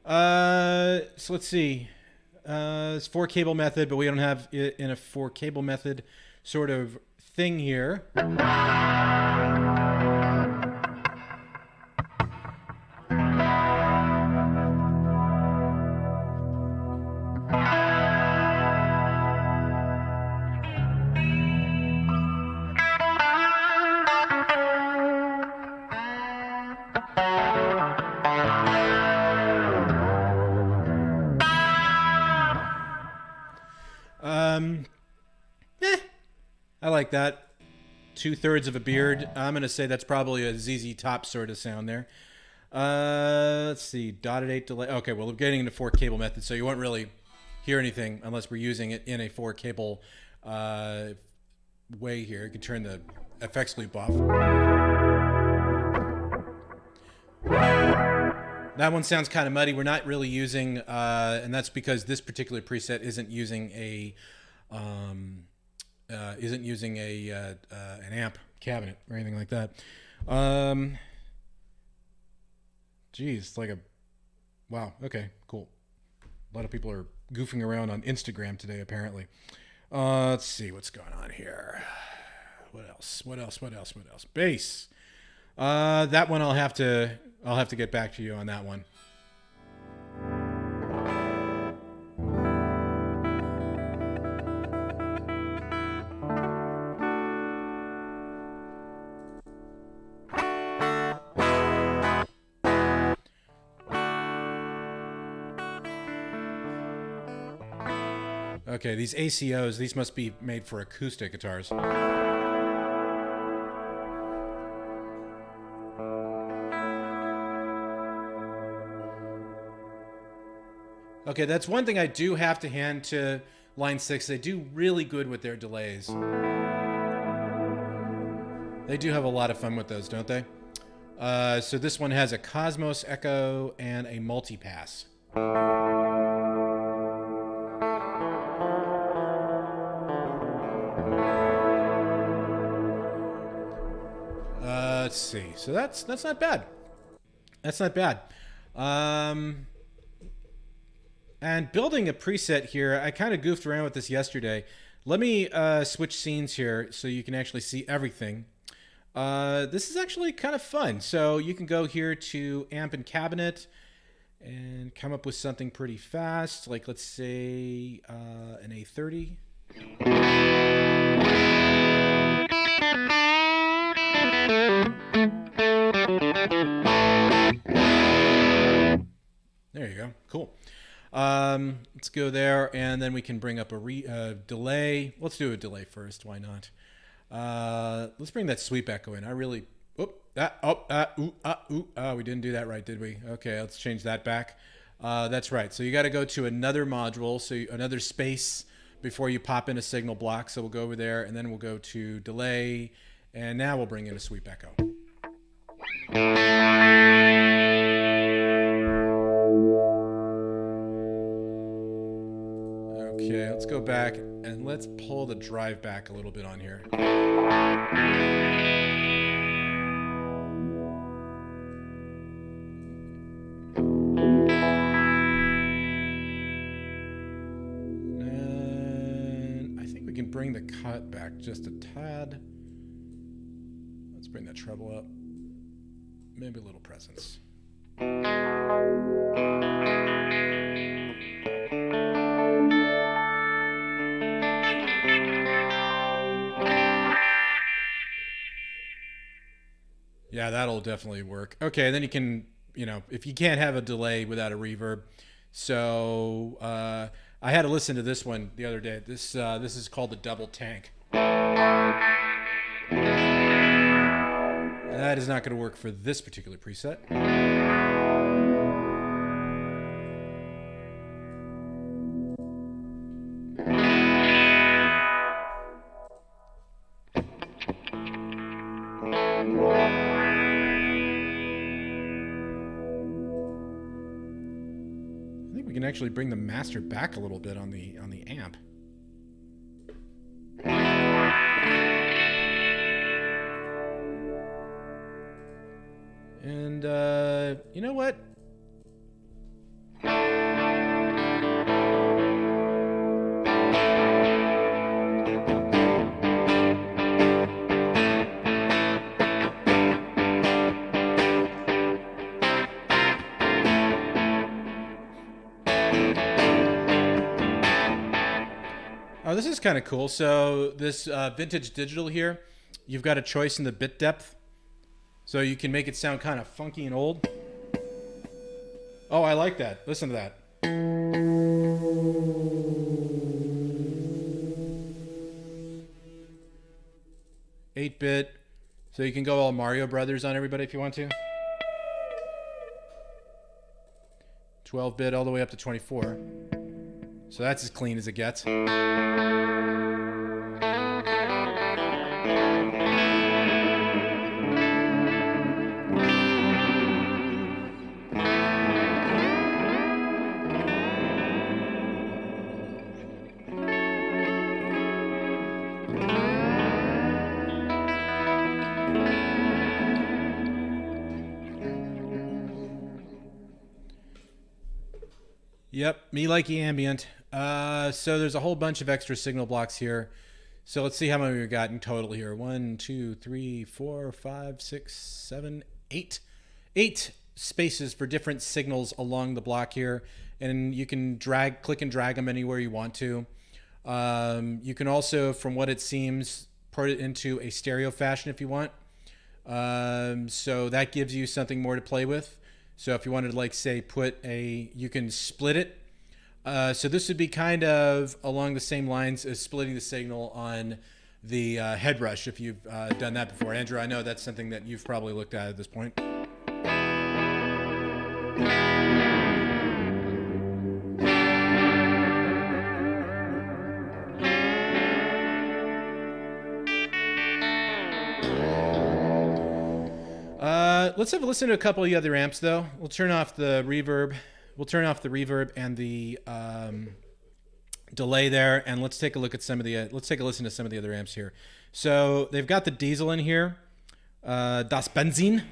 So let's see. It's 4 cable method, but we don't have it in a 4 cable method sort of thing here. I like that. 2/3 of a beard. I'm going to say that's probably a ZZ Top sort of sound there. Let's see. Dotted 8 delay. Okay, well, we're getting into 4 cable method, so you won't really hear anything unless we're using it in a 4 cable way here. You can turn the FX loop off. That one sounds kind of muddy. We're not really using, and that's because this particular preset isn't using an amp cabinet or anything like that. Geez, it's like wow. Okay, cool. A lot of people are goofing around on Instagram today, apparently. Let's see what's going on here. What else? Bass. That one I'll have to get back to you on that one. Okay, these ACOs, these must be made for acoustic guitars. Okay, that's one thing I do have to hand to Line 6. They do really good with their delays. They do have a lot of fun with those, don't they? So this one has a Cosmos Echo and a multipass. Let's see. So that's not bad. That's not bad. And building a preset here, I kind of goofed around with this yesterday. Let me switch scenes here so you can actually see everything. This is actually kind of fun. So you can go here to amp and cabinet and come up with something pretty fast. Like let's say an A30. There you go. Cool. Let's go there, and then we can bring up a delay. Let's do a delay first. Why not? Let's bring that sweep echo in. I really... we didn't do that right, did we? Okay, let's change that back. That's right. So you got to go to another module, another space before you pop in a signal block. So we'll go over there, and then we'll go to delay, and now we'll bring in a sweep echo. Okay, let's go back and let's pull the drive back a little bit on here. And I think we can bring the cut back just a tad. Let's bring that treble up. Maybe a little presence. Yeah, that'll definitely work. Okay, then you can, if you can't have a delay without a reverb. So I had to listen to this one the other day. This is called the Double Tank. That is not going to work for this particular preset. I think we can actually bring the master back a little bit on the amp. And you know what? Oh, this is kind of cool. So this vintage digital here, you've got a choice in the bit depth. So you can make it sound kind of funky and old. Oh, I like that. Listen to that. 8-bit. So you can go all Mario Brothers on everybody if you want to. 12-bit all the way up to 24. So that's as clean as it gets. Yep, me likey ambient. So there's a whole bunch of extra signal blocks here. So let's see how many we've got in total here. 1, 2, 3, 4, 5, 6, 7, 8. 8 spaces for different signals along the block here. And you can click and drag them anywhere you want to. You can also, from what it seems, put it into a stereo fashion if you want. So that gives you something more to play with. So if you wanted to, like, say, you can split it. So this would be kind of along the same lines as splitting the signal on the head rush, if you've done that before. Andrew, I know that's something that you've probably looked at this point. Let's have a listen to a couple of the other amps, though. We'll turn off the reverb. We'll turn off the reverb and the delay there, and let's take a look at let's take a listen to some of the other amps here. So they've got the diesel in here, Das Benzin.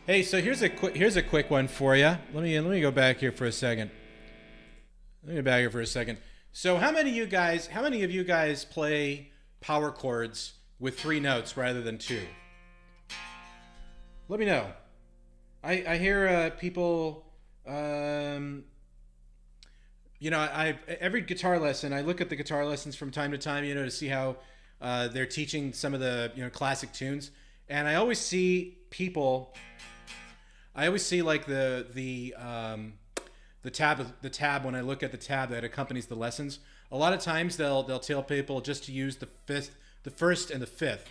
Hey, so here's a quick one for you. Let me go back here for a second. So how many of you guys play power chords with 3 notes rather than 2? Let me know. I hear people, every guitar lesson, I look at the guitar lessons from time to time, to see how they're teaching some of the, classic tunes. And I always see like the tab when I look at the tab that accompanies the lessons. A lot of times they'll tell people just to use the first and the fifth.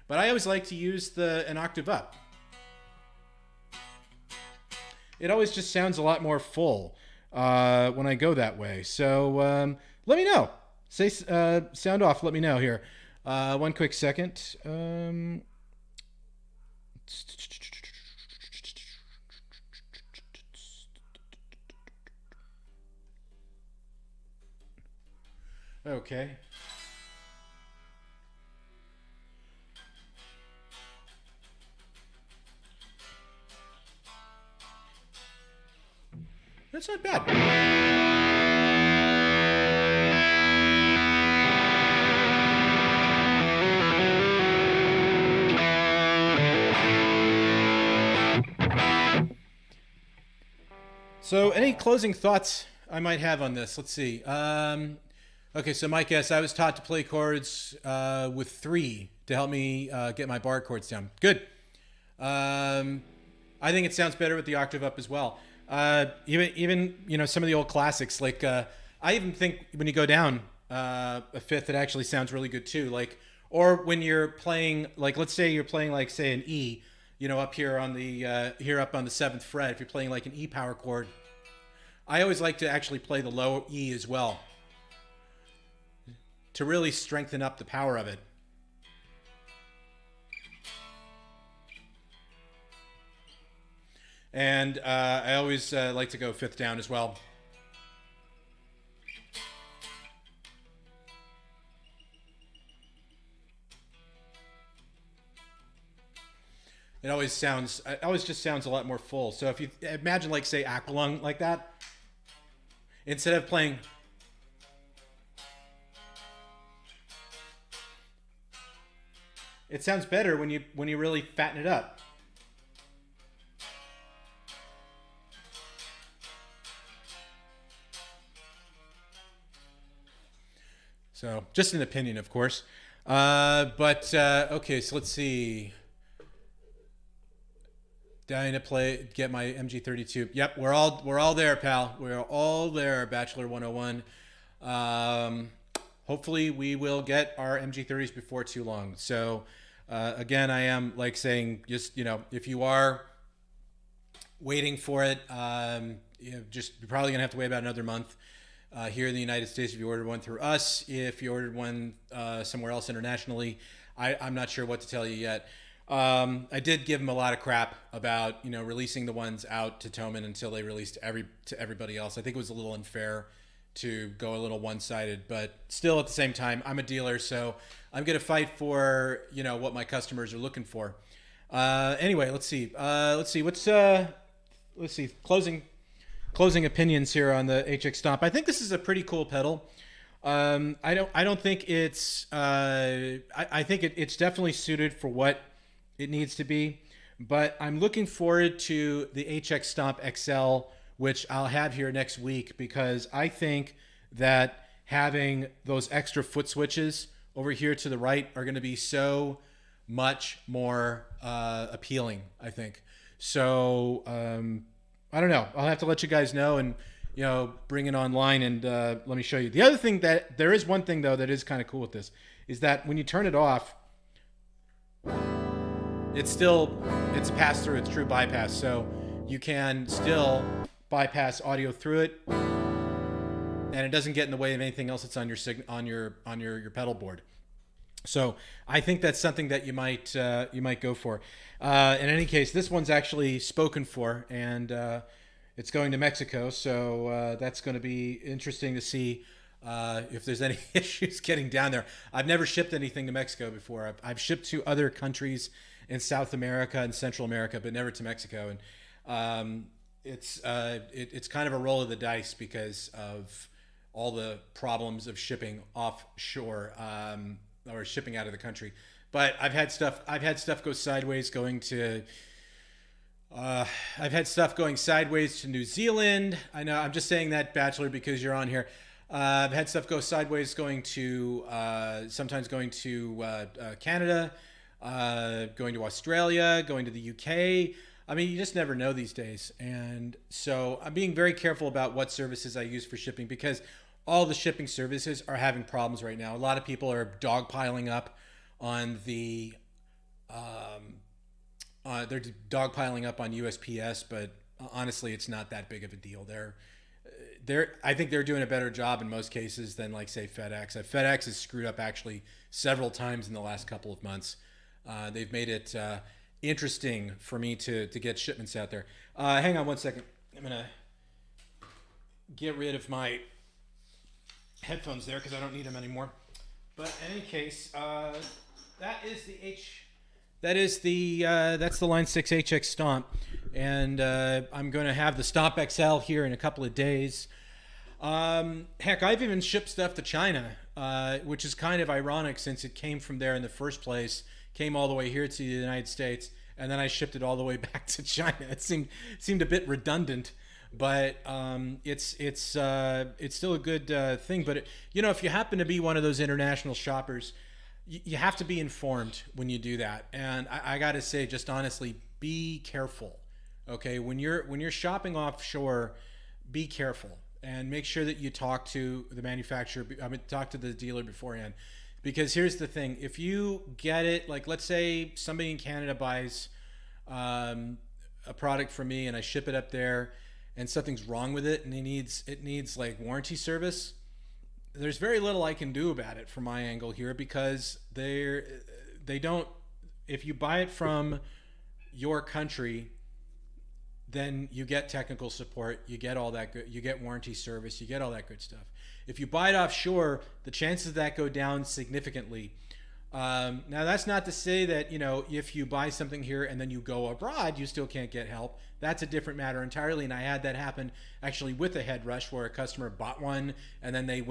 But I always like to use an octave up. It always just sounds a lot more full when I go that way. So let me know. Sound off. Let me know here. One quick second. Okay. That's not bad. So any closing thoughts I might have on this? Let's see. Okay, so Mike S., I was taught to play chords with 3 to help me get my bar chords down. Good. I think it sounds better with the octave up as well. Even some of the old classics, like I even think when you go down a fifth, it actually sounds really good too. Like, or when you're playing, like, let's say you're playing, like, say, an E, up here on the up on the 7th fret. If you're playing like an E power chord, I always like to actually play the low E as well, to really strengthen up the power of it. And I always like to go 5th down as well. It always just sounds a lot more full. So if you imagine, like, say, Aqualung like that, instead of playing, it sounds better when you really fatten it up. So just an opinion, of course. Okay, so let's see. Dying to get my MG32. Yep, we're all there, pal. We're all there, Bachelor 101. Hopefully we will get our MG30s before too long. So again, I am, like, saying, just, if you are waiting for it, you're probably gonna have to wait about another month here in the United States if you ordered one through us. If you ordered one somewhere else internationally, I'm not sure what to tell you yet. I did give them a lot of crap about, releasing the ones out to Thomann until they released to everybody else. I think it was a little unfair to go a little one-sided, but still at the same time, I'm a dealer, so I'm going to fight for, you know, what my customers are looking for. Anyway, let's see. Let's see. Closing opinions here on the HX Stomp. I think this is a pretty cool pedal. I don't think it's. I think it's definitely suited for what it needs to be, but I'm looking forward to the HX Stomp XL, which I'll have here next week, because I think that having those extra foot switches over here to the right are going to be so much more appealing, I think. So I don't know. I'll have to let you guys know and, you know, bring it online and let me show you. The other thing that there is one thing though that is kind of cool with this is that when you turn it off, it's a pass through. It's true bypass. So you can still bypass audio through it, and it doesn't get in the way of anything else that's on your pedal board. So I think that's something that you might go for. In any case, this one's actually spoken for, and it's going to Mexico. So that's going to be interesting to see if there's any issues getting down there. I've never shipped anything to Mexico before. I've shipped to other countries in South America and Central America, but never to Mexico. And it's kind of a roll of the dice because of all the problems of shipping offshore. Or shipping out of the country. But I've had stuff go sideways going to I've had stuff going sideways to New Zealand. I know I'm just saying that, Bachelor, because you're on here. I've had stuff go sideways going to sometimes going to Canada, going to Australia, going to the UK. I mean, you just never know these days. And so I'm being very careful about what services I use for shipping, because all the shipping services are having problems right now. A lot of people are dogpiling up on the they're dogpiling up on USPS, but honestly, it's not that big of a deal. I think they're doing a better job in most cases than, like, say, FedEx. FedEx has screwed up actually several times in the last couple of months. They've made it interesting for me to get shipments out there. Hang on one second. I'm gonna get rid of my headphones there because I don't need them anymore. But in any case, that's the Line 6 HX Stomp, and I'm going to have the Stomp XL here in a couple of days. Heck, I've even shipped stuff to China, which is kind of ironic since it came from there in the first place, came all the way here to the United States, and then I shipped it all the way back to China. It seemed a bit redundant. But it's still a good thing. But you know, if you happen to be one of those international shoppers, you have to be informed when you do that. And I got to say, just honestly, be careful. Okay, when you're shopping offshore, be careful and make sure that you talk to the manufacturer. Talk to the dealer beforehand, because here's the thing: if you get it, like, let's say somebody in Canada buys a product from me and I ship it up there, and something's wrong with it and it needs like warranty service, there's very little I can do about it from my angle here, because they don't, if you buy it from your country, then you get technical support, you get all that good, you get warranty service, you get all that good stuff. If you buy it offshore, the chances of that go down significantly. Now, that's not to say that, you know, if you buy something here and then you go abroad, you still can't get help. That's a different matter entirely. And I had that happen actually with a head rush, where a customer bought one and then they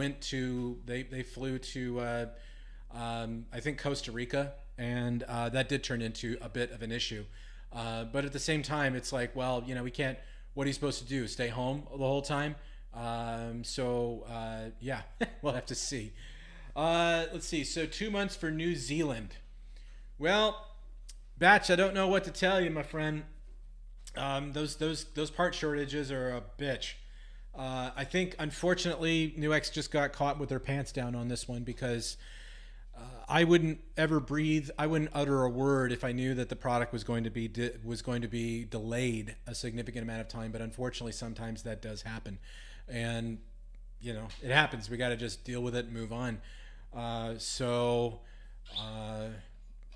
flew to, I think, Costa Rica. And that did turn into a bit of an issue. But at the same time, it's like, well, you know, what are you supposed to do? Stay home the whole time? Yeah, we'll have to see. Let's see. So 2 months for New Zealand. Well, Batch, I don't know what to tell you, my friend. Those part shortages are a bitch. I think, unfortunately, Nuix just got caught with their pants down on this one, because I wouldn't ever breathe. I wouldn't utter a word if I knew that the product was going to be delayed a significant amount of time. But unfortunately, sometimes that does happen, and you know, it happens. We got to just deal with it and move on.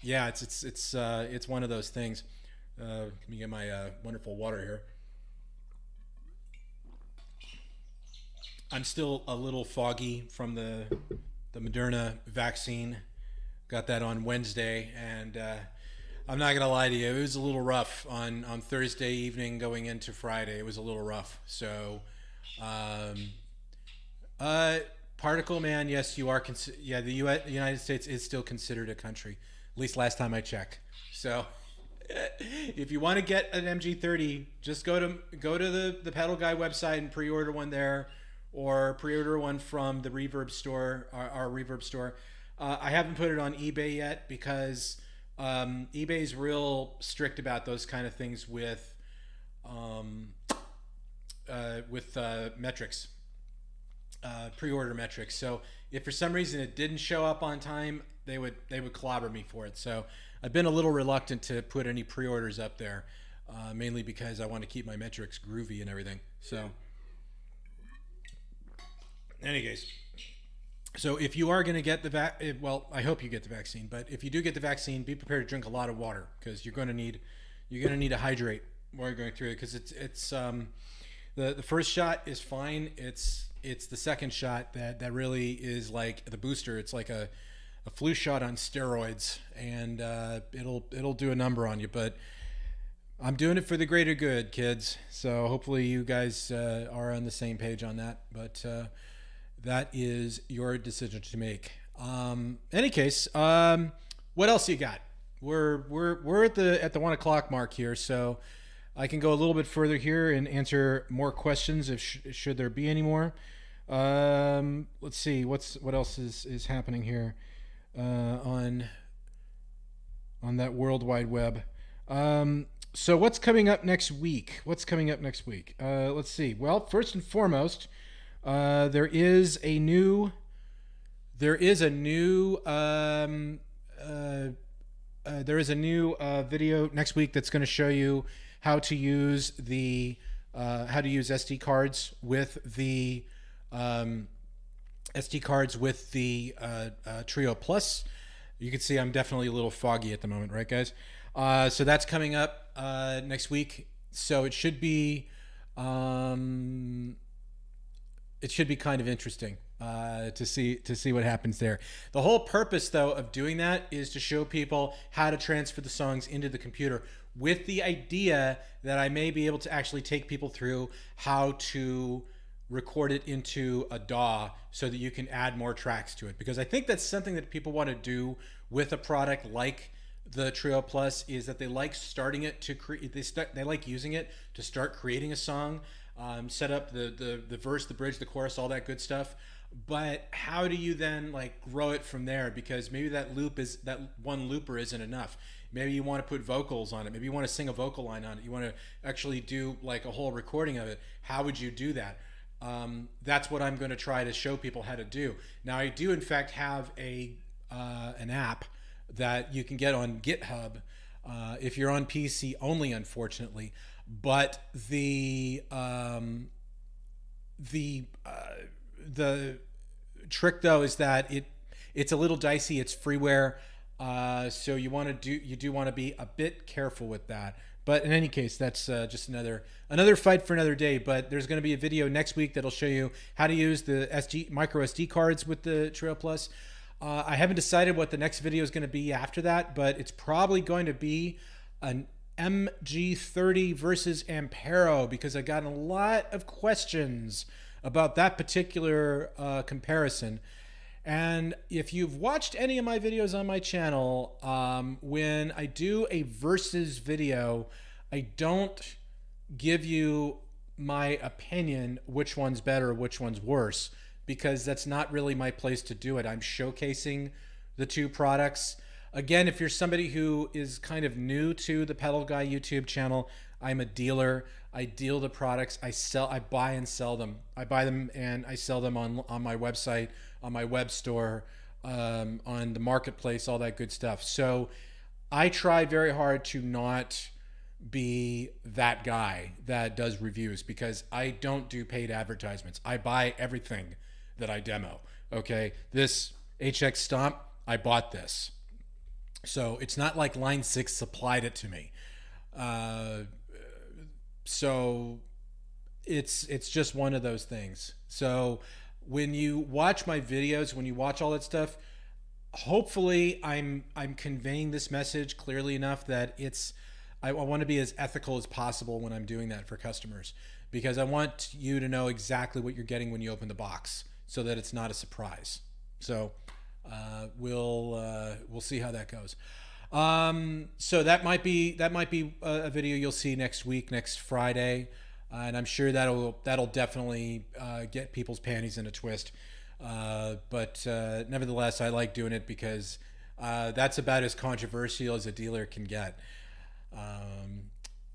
Yeah, it's one of those things. Let me get my wonderful water here. I'm still a little foggy from the Moderna vaccine. Got that on Wednesday, and I'm not gonna lie to you, it was a little rough on Thursday evening going into Friday. It was a little rough. So, um, uh, particle man, yes, you are. Yeah, the United States is still considered a country. At least last time I checked. So, if you want to get an MG30, just go to the Pedal Guy website and pre-order one there, or pre-order one from the Reverb store, our Reverb store. I haven't put it on eBay yet because eBay's real strict about those kind of things um, with metrics, pre-order metrics. So if for some reason it didn't show up on time, they would clobber me for it. So I've been a little reluctant to put any pre-orders up there, mainly because I want to keep my metrics groovy and everything. So, in any case, so if you are going to get well, I hope you get the vaccine. But if you do get the vaccine, be prepared to drink a lot of water because you're going to need to hydrate while you're going through it because it's the first shot is fine. It's the second shot that really is like the booster. It's like a flu shot on steroids, and it'll do a number on you. But I'm doing it for the greater good, kids. So hopefully you guys are on the same page on that. But that is your decision to make. Any case, what else you got? We're at the 1 o'clock mark here, so I can go a little bit further here and answer more questions if should there be any more. Let's see what else is happening here on that World Wide Web. So what's coming up next week? Let's see. Well, first and foremost, there is a new video next week that's going to show you how to use SD cards with the Trio Plus. You can see I'm definitely a little foggy at the moment, right, guys? So that's coming up next week. So it should be kind of interesting to see what happens there. The whole purpose, though, of doing that is to show people how to transfer the songs into the computer, with the idea that I may be able to actually take people through how to record it into a DAW so that you can add more tracks to it. Because I think that's something that people want to do with a product like the Trio Plus, is that they like starting it to create. They like using it to start creating a song, set up the verse, the bridge, the chorus, all that good stuff. But how do you then like grow it from there? Because maybe that one looper isn't enough. Maybe you want to put vocals on it. Maybe you want to sing a vocal line on it. You want to actually do like a whole recording of it. How would you do that? That's what I'm going to try to show people how to do. Now, I do in fact have an app that you can get on GitHub if you're on PC only, unfortunately. But the trick though is that it's a little dicey. It's freeware, so you do want to be a bit careful with that. But in any case, that's just another fight for another day. But there's going to be a video next week that'll show you how to use the micro SD cards with the Trio Plus. I haven't decided what the next video is going to be after that, but it's probably going to be an MG30 versus Ampero, because I got a lot of questions about that particular comparison. And if you've watched any of my videos on my channel, when I do a versus video, I don't give you my opinion which one's better, which one's worse, because that's not really my place to do it. I'm showcasing the two products. Again, if you're somebody who is kind of new to the Pedal Guy YouTube channel, I'm a dealer. I deal the products. I buy and sell them. I buy them and I sell them on my website, on my web store, on the marketplace, all that good stuff. So I try very hard to not be that guy that does reviews, because I don't do paid advertisements. I buy everything that I demo. Okay, this HX Stomp, I bought this. So it's not like Line 6 supplied it to me. So it's just one of those things. So when you watch my videos, when you watch all that stuff, hopefully I'm conveying this message clearly enough that I want to be as ethical as possible when I'm doing that for customers, because I want you to know exactly what you're getting when you open the box, so that it's not a surprise. So we'll see how that goes. So that might be a video you'll see next week, next Friday, and I'm sure that'll definitely get people's panties in a twist. But nevertheless, I like doing it because that's about as controversial as a dealer can get.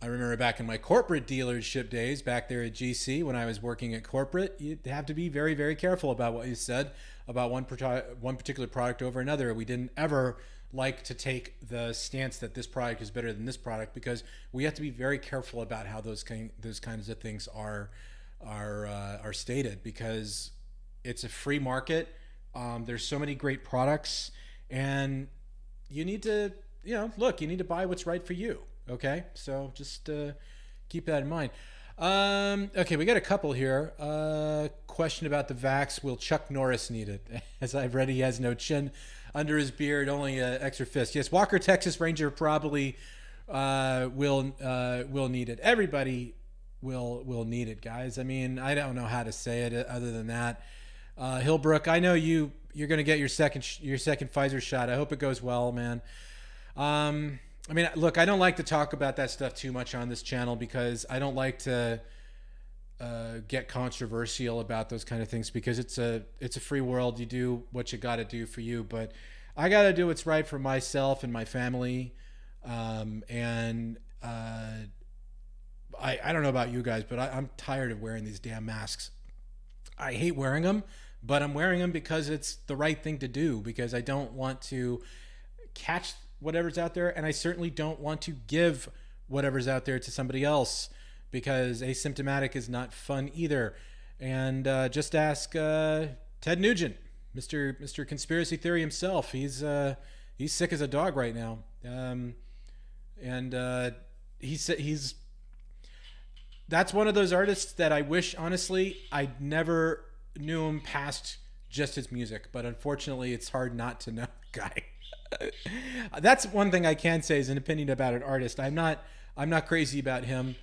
I remember back in my corporate dealership days, back there at GC, when I was working at corporate, you'd have to be very, very careful about what you said about one particular product over another. We didn't ever like to take the stance that this product is better than this product, because we have to be very careful about how those kinds of things are stated, because it's a free market. There's so many great products, and you need to, you need to buy what's right for you. Okay, so just keep that in mind. Okay, we got a couple here. Question about the Vax. Will Chuck Norris need it? As I've read, he has no chin under his beard, only an extra fist. Yes, Walker Texas Ranger probably will need it. Everybody will need it, guys. I mean, I don't know how to say it other than that. Hillbrook, I know you're going to get your second Pfizer shot. I hope it goes well, man. I mean, look, I don't like to talk about that stuff too much on this channel, because I don't like to get controversial about those kind of things, because it's a free world. You do what you got to do for you, but I got to do what's right for myself and my family. And I don't know about you guys, but I'm tired of wearing these damn masks. I hate wearing them, but I'm wearing them because it's the right thing to do, because I don't want to catch whatever's out there, and I certainly don't want to give whatever's out there to somebody else, because asymptomatic is not fun either. And just ask Ted Nugent, Mr. Conspiracy Theory himself. He's sick as a dog right now, and he's that's one of those artists that I wish, honestly, I never knew him past just his music, but unfortunately, it's hard not to know the guy. That's one thing I can say as an opinion about an artist. I'm not crazy about him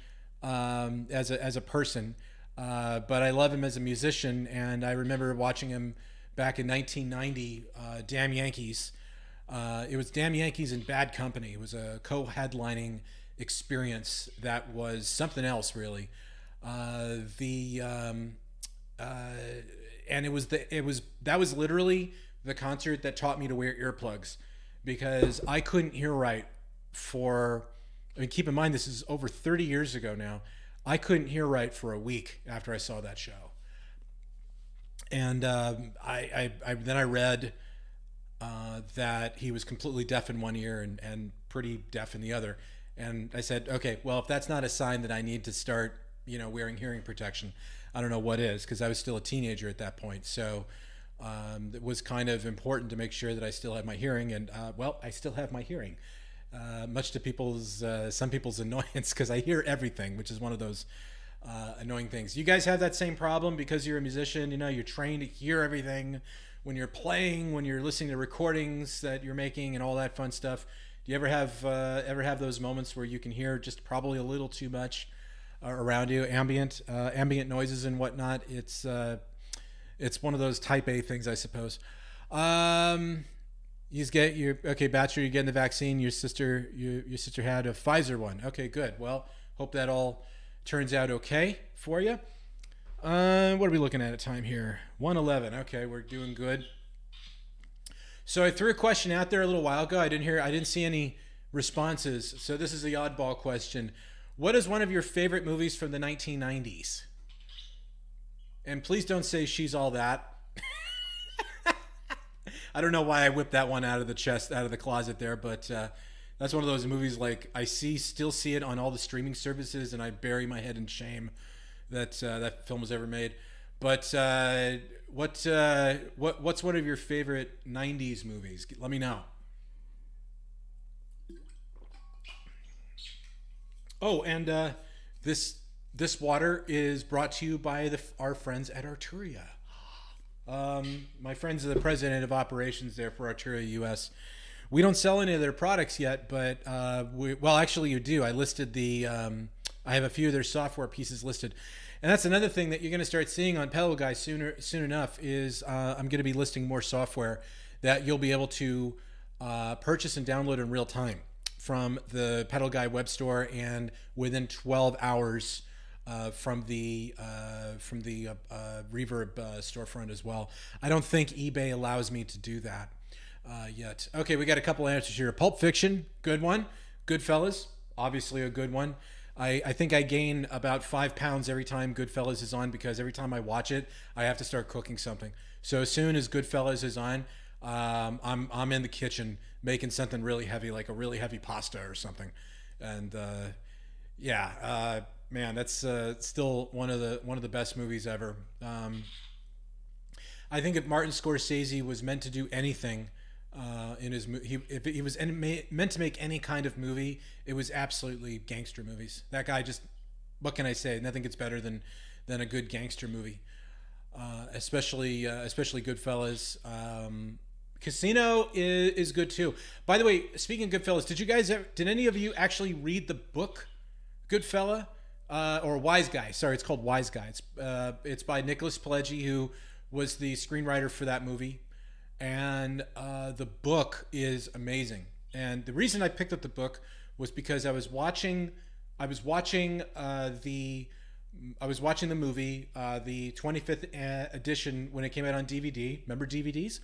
as a person, but I love him as a musician. And I remember watching him back in 1990, Damn Yankees. It was Damn Yankees and Bad Company. It was a co-headlining experience that was something else, really. And that was literally the concert that taught me to wear earplugs, because I couldn't hear right keep in mind, this is over 30 years ago now. I couldn't hear right for a week after I saw that show. And then I read that he was completely deaf in one ear and pretty deaf in the other. And I said, okay, well, if that's not a sign that I need to start, wearing hearing protection, I don't know what is, because I was still a teenager at that point. So it was kind of important to make sure that I still had my hearing, and I still have my hearing, much to some people's annoyance, because I hear everything, which is one of those annoying things. You guys have that same problem because you're a musician. You're trained to hear everything when you're playing, when you're listening to recordings that you're making, and all that fun stuff. Do you ever have those moments where you can hear just probably a little too much around you, ambient noises and whatnot? It's one of those type A things, I suppose. Bachelor, you're getting the vaccine. Your sister had a Pfizer one. Okay, good. Well, hope that all turns out okay for you. What are we looking at time here? 1:11. Okay, we're doing good. So I threw a question out there a little while ago. I didn't see any responses. So this is the oddball question. What is one of your favorite movies from the 1990s? And please don't say She's All That. I don't know why I whipped that one out of the closet there, but that's one of those movies, like, I still see it on all the streaming services, and I bury my head in shame that that film was ever made. But what's one of your favorite 90s movies? Let me know. Oh, and this This water is brought to you by our friends at Arturia. My friends are the president of operations there for Arturia US. We don't sell any of their products yet, but well, actually, you do. I listed I have a few of their software pieces listed, and that's another thing that you're going to start seeing on Pedal Guy soon enough. Is I'm going to be listing more software that you'll be able to purchase and download in real time from the Pedal Guy web store, and within 12 hours from the Reverb storefront as well. I don't think eBay allows me to do that yet. Okay, we got a couple answers here. Pulp Fiction, good one. Goodfellas, obviously a good one. I think I gain about 5 pounds every time Goodfellas is on, because every time I watch it, I have to start cooking something. So as soon as Goodfellas is on, I'm in the kitchen making something really heavy, like a really heavy pasta or something. And man, that's still one of the best movies ever. I think if Martin Scorsese was meant to do anything in his movie, if he was meant to make any kind of movie, it was absolutely gangster movies. That guy just, what can I say? Nothing gets better than a good gangster movie, especially Goodfellas. Casino is good too. By the way, speaking of Goodfellas, did any of you actually read the book Goodfella? Or Wise Guy? Sorry, it's called Wise Guy. It's by Nicholas Pileggi, who was the screenwriter for that movie, and the book is amazing. And the reason I picked up the book was because I was watching the movie, the 25th edition, when it came out on DVD. Remember DVDs?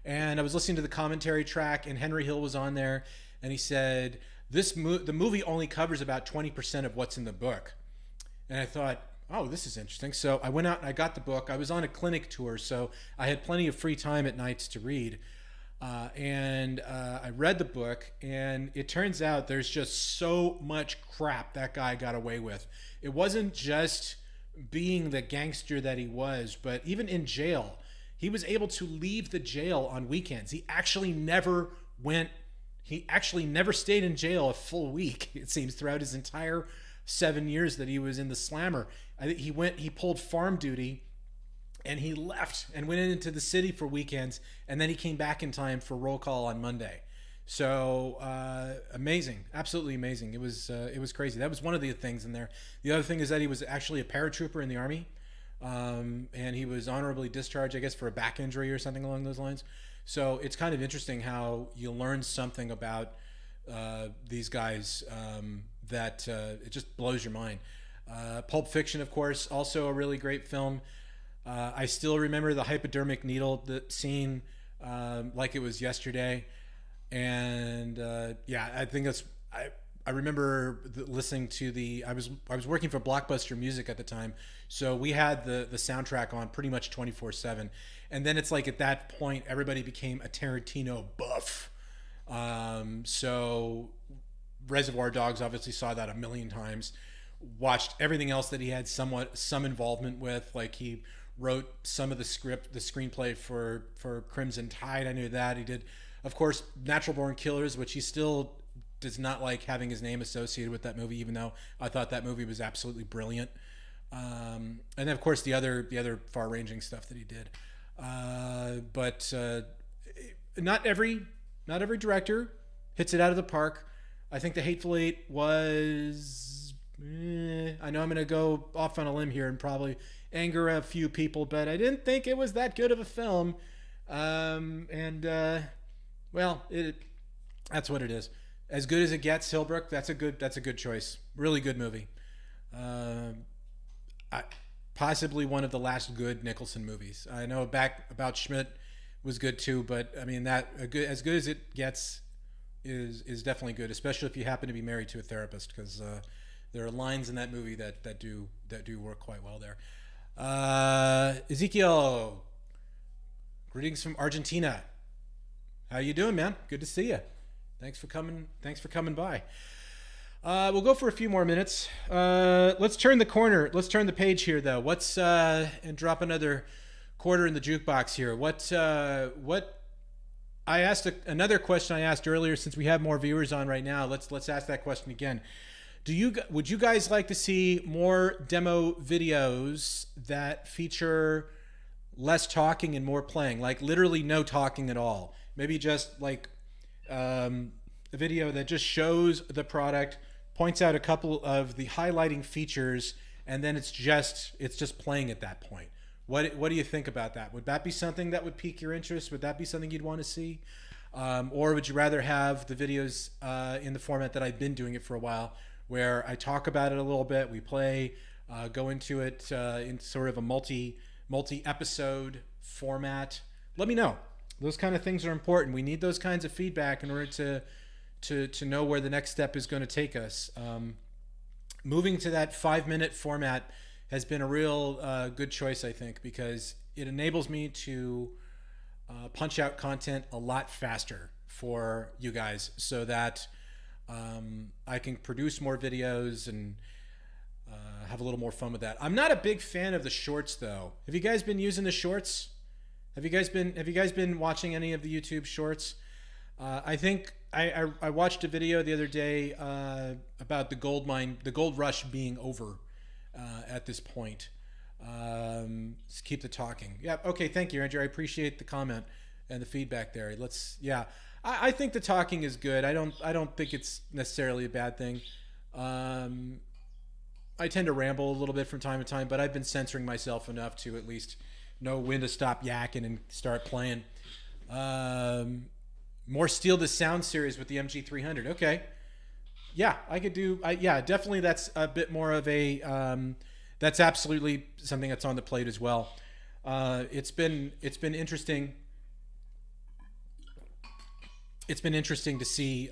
And I was listening to the commentary track, and Henry Hill was on there, and he said the movie only covers about 20% of what's in the book. And I thought, oh, this is interesting. So I went out and I got the book. I was on a clinic tour, so I had plenty of free time at nights to read. I read the book, and it turns out there's just so much crap that guy got away with. It wasn't just being the gangster that he was, but even in jail, he was able to leave the jail on weekends. He actually never stayed in jail a full week, it seems, throughout his entire 7 years that he was in the Slammer. I think he pulled farm duty, and he left and went into the city for weekends, and then he came back in time for roll call on Monday. So amazing, absolutely amazing. It was crazy. That was one of the things in there. The other thing is that he was actually a paratrooper in the Army, and he was honorably discharged, I guess, for a back injury or something along those lines. So it's kind of interesting how you learn something about these guys that it just blows your mind. Pulp Fiction, of course, also a really great film. I still remember the hypodermic needle scene like it was yesterday. And I think I remember listening to I was working for Blockbuster Music at the time, so we had the soundtrack on pretty much 24/7. And then it's like at that point everybody became a Tarantino buff. So Reservoir Dogs, obviously saw that a million times. Watched everything else that he had some involvement with, like he wrote some of the screenplay for Crimson Tide. I knew that he did. Of course, Natural Born Killers, which he still does not like having his name associated with that movie, even though I thought that movie was absolutely brilliant. And then, of course, the other far-ranging stuff that he did. But not every director hits it out of the park. I think The Hateful Eight was... I know I'm going to go off on a limb here and probably anger a few people, but I didn't think it was that good of a film. Well, that's what it is. As good as it gets, Hillbrook, that's a good choice. Really good movie. Possibly one of the last good Nicholson movies. I know About Schmidt was good too, but I mean as good as it gets is definitely good, especially if you happen to be married to a therapist, because there are lines in that movie that do work quite well there. Ezekiel, greetings from Argentina. How you doing, man? Good to see you. Thanks for coming by. We'll go for a few more minutes. Let's turn the corner. Let's turn the page here, though. And drop another quarter in the jukebox here. What I asked another question I asked earlier, since we have more viewers on right now. Let's ask that question again. Would you guys like to see more demo videos that feature less talking and more playing, like literally no talking at all? Maybe just like a video that just shows the product, points out a couple of the highlighting features, and then it's just playing at that point. What do you think about that? Would that be something that would pique your interest? Would that be something you'd want to see? Or would you rather have the videos in the format that I've been doing it for a while, where I talk about it a little bit, we play, go into it in sort of a multi-episode format? Let me know. Those kind of things are important. We need those kinds of feedback in order to know where the next step is going to take us. Moving to that 5-minute format has been a real good choice, I think, because it enables me to punch out content a lot faster for you guys, so that I can produce more videos and have a little more fun with that. I'm not a big fan of the shorts, though. Have you guys been using the shorts? Have you guys been watching any of the YouTube shorts? I think I watched a video the other day about the gold rush being over at this point. Let's keep the talking. Yeah. Okay. Thank you, Andrew. I appreciate the comment and the feedback there. Yeah. I think the talking is good. I don't think it's necessarily a bad thing. I tend to ramble a little bit from time to time, but I've been censoring myself enough to at least know when to stop yakking and start playing. More Steal the Sound series with the MG300. Okay. Yeah, I could do. Yeah, definitely. That's a bit more of a. That's absolutely something that's on the plate as well. It's been interesting. It's been interesting to see.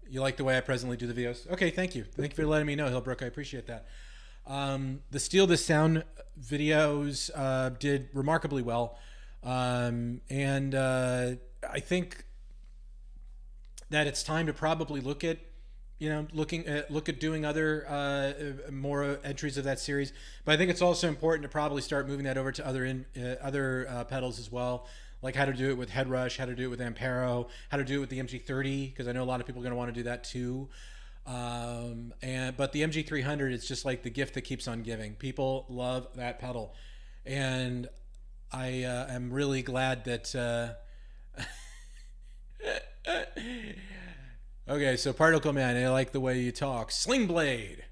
You like the way I presently do the videos? Okay, thank you. Thank you for letting me know, Hillbrook. I appreciate that. The Steal the Sound videos did remarkably well, and I think that it's time to probably look at doing other more entries of that series. But I think it's also important to probably start moving that over to other pedals as well, like how to do it with Head Rush, how to do it with Ampero, how to do it with the MG30, because I know a lot of people are going to want to do that too. But the MG300 is just like the gift that keeps on giving. People love that pedal, and I am really glad that. Okay, so Particle Man, I like the way you talk. Sling Blade.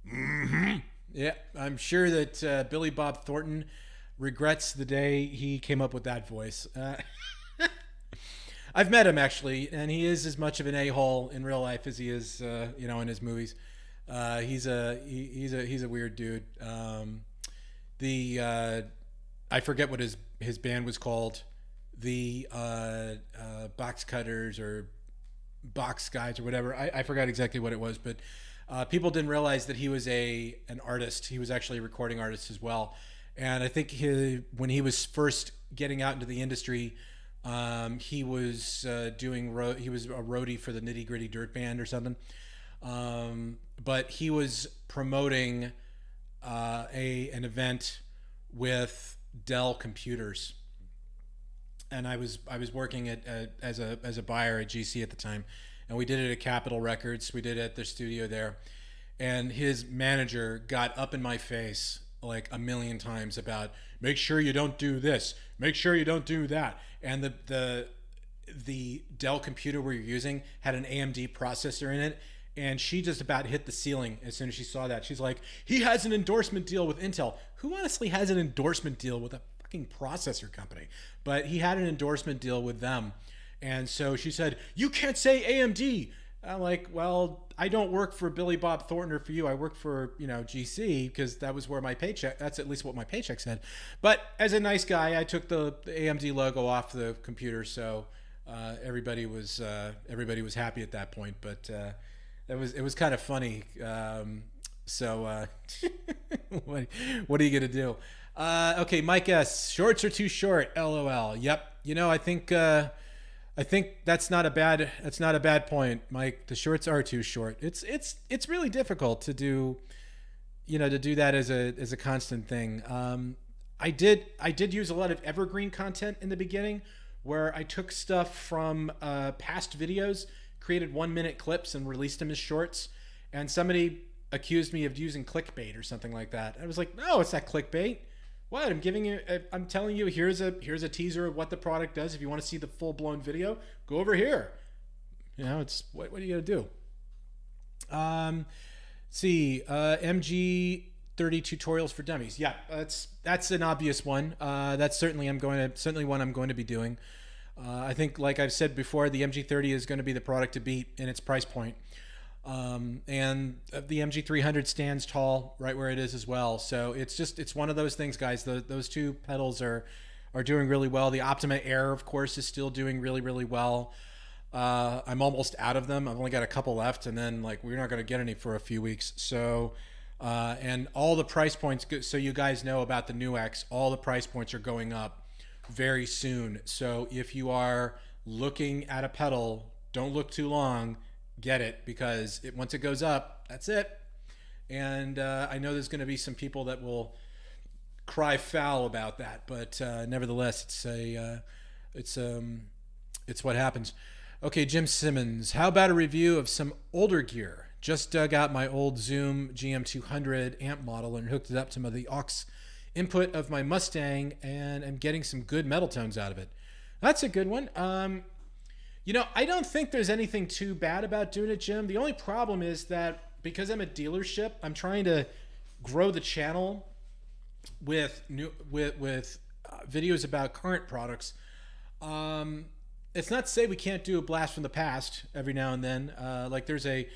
Mm-hmm. Yeah, I'm sure that Billy Bob Thornton regrets the day he came up with that voice. I've met him, actually, and he is as much of an a-hole in real life as he is, in his movies. He's a weird dude. I forget what his band was called. The Box Cutters or Box Guys or whatever. I forgot exactly what it was, but people didn't realize that he was an artist. He was actually a recording artist as well. And I think when he was first getting out into the industry, he was he was a roadie for the Nitty Gritty Dirt Band or something. But he was promoting an event with Dell computers. And I was working as a buyer at GC at the time, and we did it at Capitol Records. We did it at their studio there, and his manager got up in my face like a million times about make sure you don't do this, make sure you don't do that. And the Dell computer we were using had an AMD processor in it, and she just about hit the ceiling as soon as she saw that. She's like, he has an endorsement deal with Intel. Who honestly has an endorsement deal with a processor company? But he had an endorsement deal with them, and so she said, you can't say AMD. I'm like, well, I don't work for Billy Bob Thornton or for you. I work for GC, because that was where my paycheck, that's at least what my paycheck said. But as a nice guy, I took the AMD logo off the computer, so everybody was happy at that point. But it was kind of funny. So what are you gonna do? Okay, Mike S. Shorts are too short. LOL. Yep. I think that's not a bad point, Mike. The shorts are too short. It's really difficult to do, to do that as a constant thing. I did use a lot of evergreen content in the beginning, where I took stuff from past videos, created 1-minute clips, and released them as shorts. and somebody accused me of using clickbait or something like that. I was like, no, it's not clickbait. What? I'm telling you, here's a teaser of what the product does. If you want to see the full blown video, go over here. You know, it's what are you gonna do? See, MG30 tutorials for dummies. Yeah, that's an obvious one. That's certainly one I'm going to be doing. I think, like I've said before, the MG30 is going to be the product to beat in its price point. And the MG300 stands tall right where it is as well. So it's one of those things, guys. Those two pedals are doing really well. The Optima Air, of course, is still doing really, really well. I'm almost out of them. I've only got a couple left, and then like we're not going to get any for a few weeks. So, and all the price points, so you guys know about the new X, all the price points are going up very soon. So if you are looking at a pedal, don't look too long. Get it, because once it goes up, that's it. And I know there's going to be some people that will cry foul about that, but nevertheless, it's what happens. Okay, Jim Simmons, how about a review of some older gear? Just dug out my old Zoom GM200 amp model and hooked it up to the aux input of my Mustang, and I'm getting some good metal tones out of it. That's a good one. You know, I don't think there's anything too bad about doing it, Jim. The only problem is that because I'm a dealership, I'm trying to grow the channel with videos about current products. It's not to say we can't do a blast from the past every now and then. Like there's a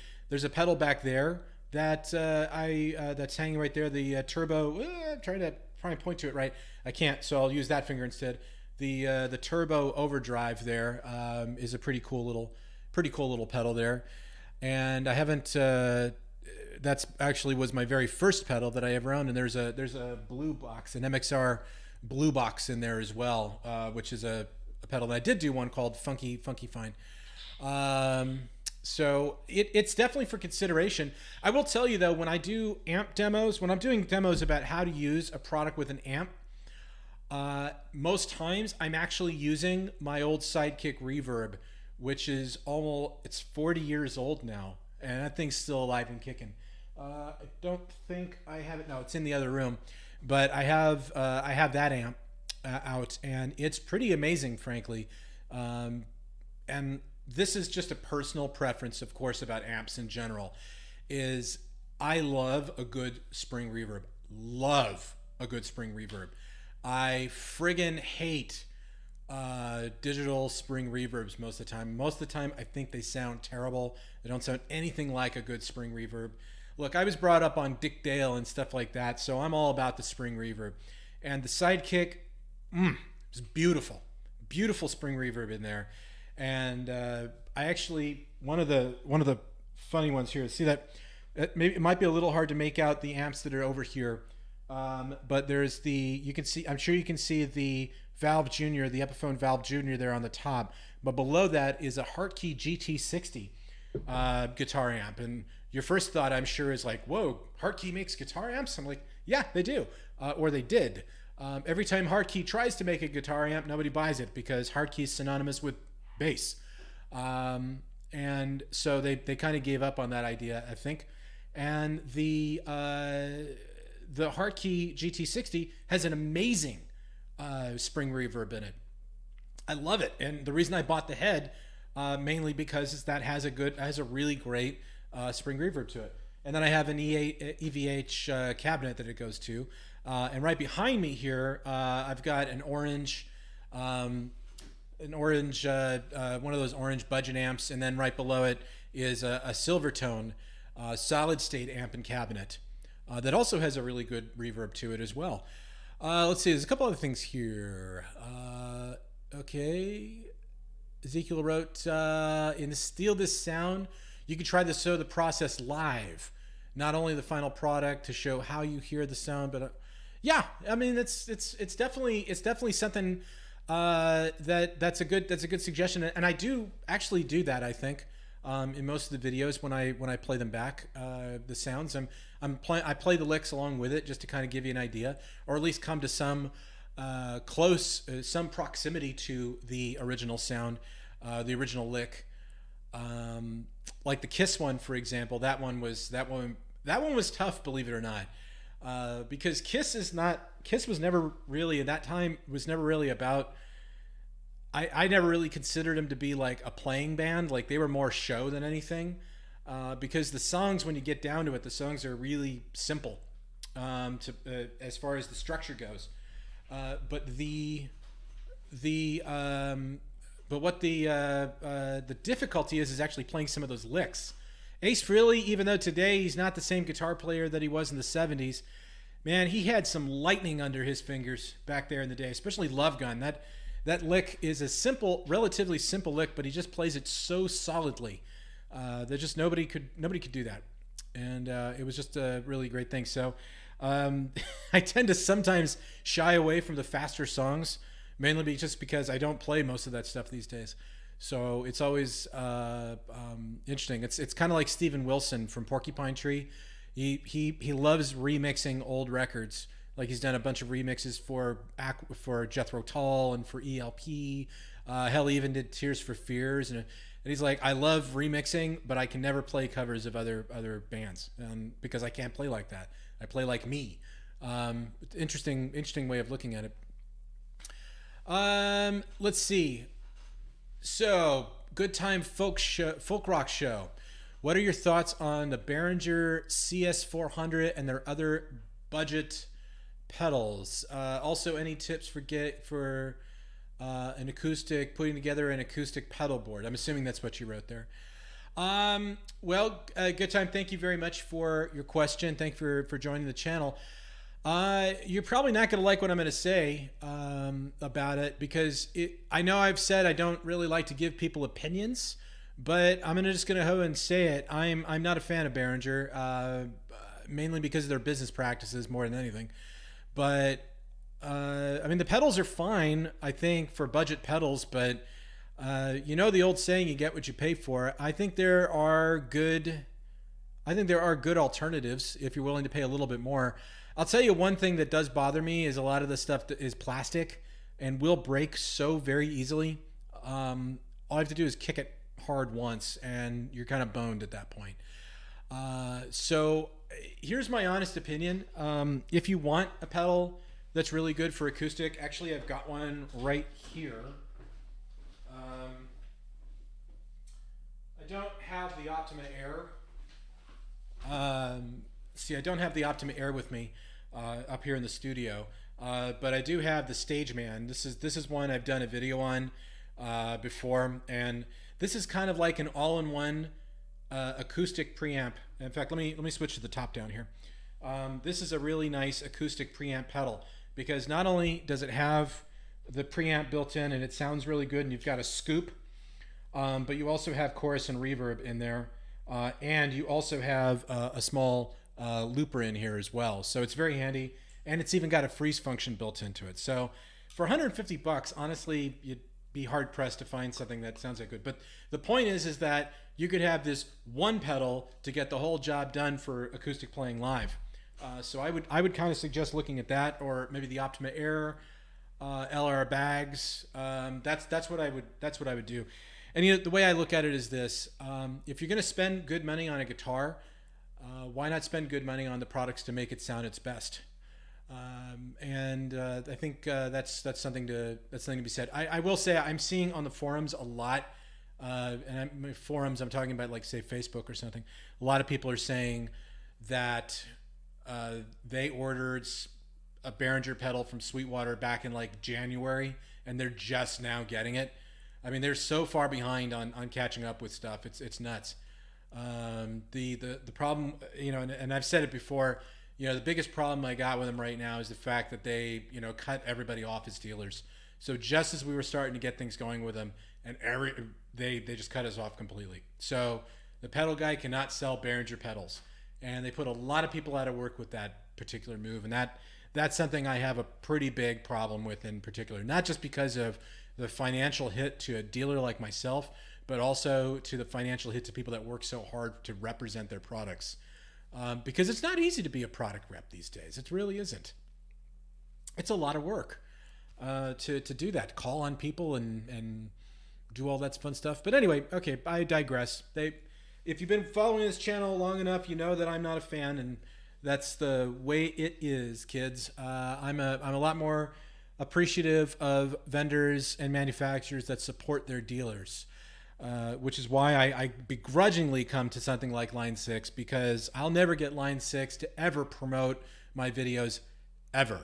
pedal back there that that's hanging right there. The turbo. I'm trying to point to it right. I can't, so I'll use that finger instead. The turbo overdrive there is a pretty cool little pedal there, and I haven't. That's actually was my very first pedal that I ever owned, and there's a blue box, an MXR blue box in there as well, which is a pedal that I did do one called Funky Fine. So it's definitely for consideration. I will tell you though, when I do amp demos, when I'm doing demos about how to use a product with an amp, most times I'm actually using my old Sidekick Reverb, which is it's 40 years old now, and that thing's still alive and kicking. I don't think I have it. No, it's in the other room, but I have that amp out, and it's pretty amazing, frankly. And this is just a personal preference, of course, about amps in general. Is I love a good spring reverb. Love a good spring reverb. I friggin' hate digital spring reverbs most of the time. Most of the time, I think they sound terrible. They don't sound anything like a good spring reverb. Look, I was brought up on Dick Dale and stuff like that, so I'm all about the spring reverb. And the Sidekick, it's beautiful. Beautiful spring reverb in there. And I actually, one of the funny ones here, see that maybe it might be a little hard to make out the amps that are over here. But there's I'm sure you can see the Valve Junior, the Epiphone Valve Junior there on the top. But below that is a Hartke GT60 guitar amp. And your first thought, I'm sure, is like, whoa, Hartke makes guitar amps? I'm like, yeah, they do. Or they did. Every time Hartke tries to make a guitar amp, nobody buys it because Hartke is synonymous with bass. And so they kind of gave up on that idea, I think. And the Hartke GT60 has an amazing spring reverb in it. I love it, and the reason I bought the head mainly because that has a really great spring reverb to it. And then I have an EVH cabinet that it goes to, and right behind me here I've got an orange one of those orange budget amps, and then right below it is a Silvertone solid state amp and cabinet. That also has a really good reverb to it as well. Let's see, there's a couple other things here. Okay. Ezekiel wrote, in Steal This Sound, you can try the the process live. Not only the final product to show how you hear the sound, but yeah, I mean, it's definitely something that's a good suggestion. And I do actually do that, I think. In most of the videos when I play them back, the sounds I play the licks along with it just to kind of give you an idea, or at least come to some some proximity to the original sound, the original lick. Um, like the Kiss one, for example, that one was tough, believe it or not, because Kiss was never really at that time was never really about. I never really considered them to be like a playing band. Like they were more show than anything, because the songs, when you get down to it, the songs are really simple, as far as the structure goes. But the but what the difficulty is actually playing some of those licks. Ace Frehley, even though today he's not the same guitar player that he was in the '70s, man, he had some lightning under his fingers back there in the day, especially Love Gun. That lick is a simple, relatively simple lick, but he just plays it so solidly that just nobody could do that, and it was just a really great thing. So I tend to sometimes shy away from the faster songs, mainly just because I don't play most of that stuff these days. So it's always interesting. It's kind of like Steven Wilson from Porcupine Tree. He loves remixing old records. Like he's done a bunch of remixes for Jethro Tull and for ELP. Hell, he even did Tears for Fears, and he's like, I love remixing, but I can never play covers of other bands because I can't play like that. I play like me. Interesting way of looking at it. Let's see. So, Good Time folk rock show. What are your thoughts on the Behringer CS400 and their other budget pedals? Also, any tips for an acoustic, putting together an acoustic pedal board? I'm assuming that's what you wrote there. Good Time, thank you very much for your question. Thank you for joining the channel. You're probably not going to like what I'm going to say about it, because I know I've said I don't really like to give people opinions, but I'm just going to go and say it. I'm not a fan of Behringer, mainly because of their business practices more than anything. But I mean, the pedals are fine, I think, for budget pedals, but you know the old saying, you get what you pay for. I think there are good alternatives if you're willing to pay a little bit more. I'll tell you one thing that does bother me is a lot of the stuff that is plastic and will break so very easily. All I have to do is kick it hard once and you're kind of boned at that point. So here's my honest opinion. If you want a pedal that's really good for acoustic, actually I've got one right here. I don't have the Optima Air. I don't have the Optima Air with me up here in the studio, but I do have the Stageman. This is one I've done a video on before, and this is kind of like an all-in-one acoustic preamp. In fact, let me switch to the top down here. This is a really nice acoustic preamp pedal, because not only does it have the preamp built in and it sounds really good, and you've got a scoop, but you also have chorus and reverb in there. And you also have a small looper in here as well. So it's very handy, and it's even got a freeze function built into it. So for $150, honestly, you'd be hard pressed to find something that sounds that good. But the point is that you could have this one pedal to get the whole job done for acoustic playing live. So I would kind of suggest looking at that, or maybe the Optima Air, LR Bags. That's what I would do. And you know, the way I look at it is this: if you're going to spend good money on a guitar, why not spend good money on the products to make it sound its best? I think that's something to be said. I will say I'm seeing on the forums a lot, and forums I'm talking about, like say Facebook or something. A lot of people are saying that they ordered a Behringer pedal from Sweetwater back in like January, and they're just now getting it. I mean, they're so far behind on catching up with stuff. It's nuts. The problem, you know, and I've said it before, you know, the biggest problem I got with them right now is the fact that they, you know, cut everybody off as dealers. So just as we were starting to get things going with them, and they just cut us off completely. So the pedal guy cannot sell Behringer pedals, and they put a lot of people out of work with that particular move. And that's something I have a pretty big problem with in particular, not just because of the financial hit to a dealer like myself, but also to the financial hit to people that work so hard to represent their products. Because it's not easy to be a product rep these days. It really isn't. It's a lot of work to do that. Call on people and do all that fun stuff. But anyway, okay, I digress. If you've been following this channel long enough, you know that I'm not a fan, and that's the way it is, kids. I'm a lot more appreciative of vendors and manufacturers that support their dealers, which is why I begrudgingly come to something like Line 6, because I'll never get Line 6 to ever promote my videos ever.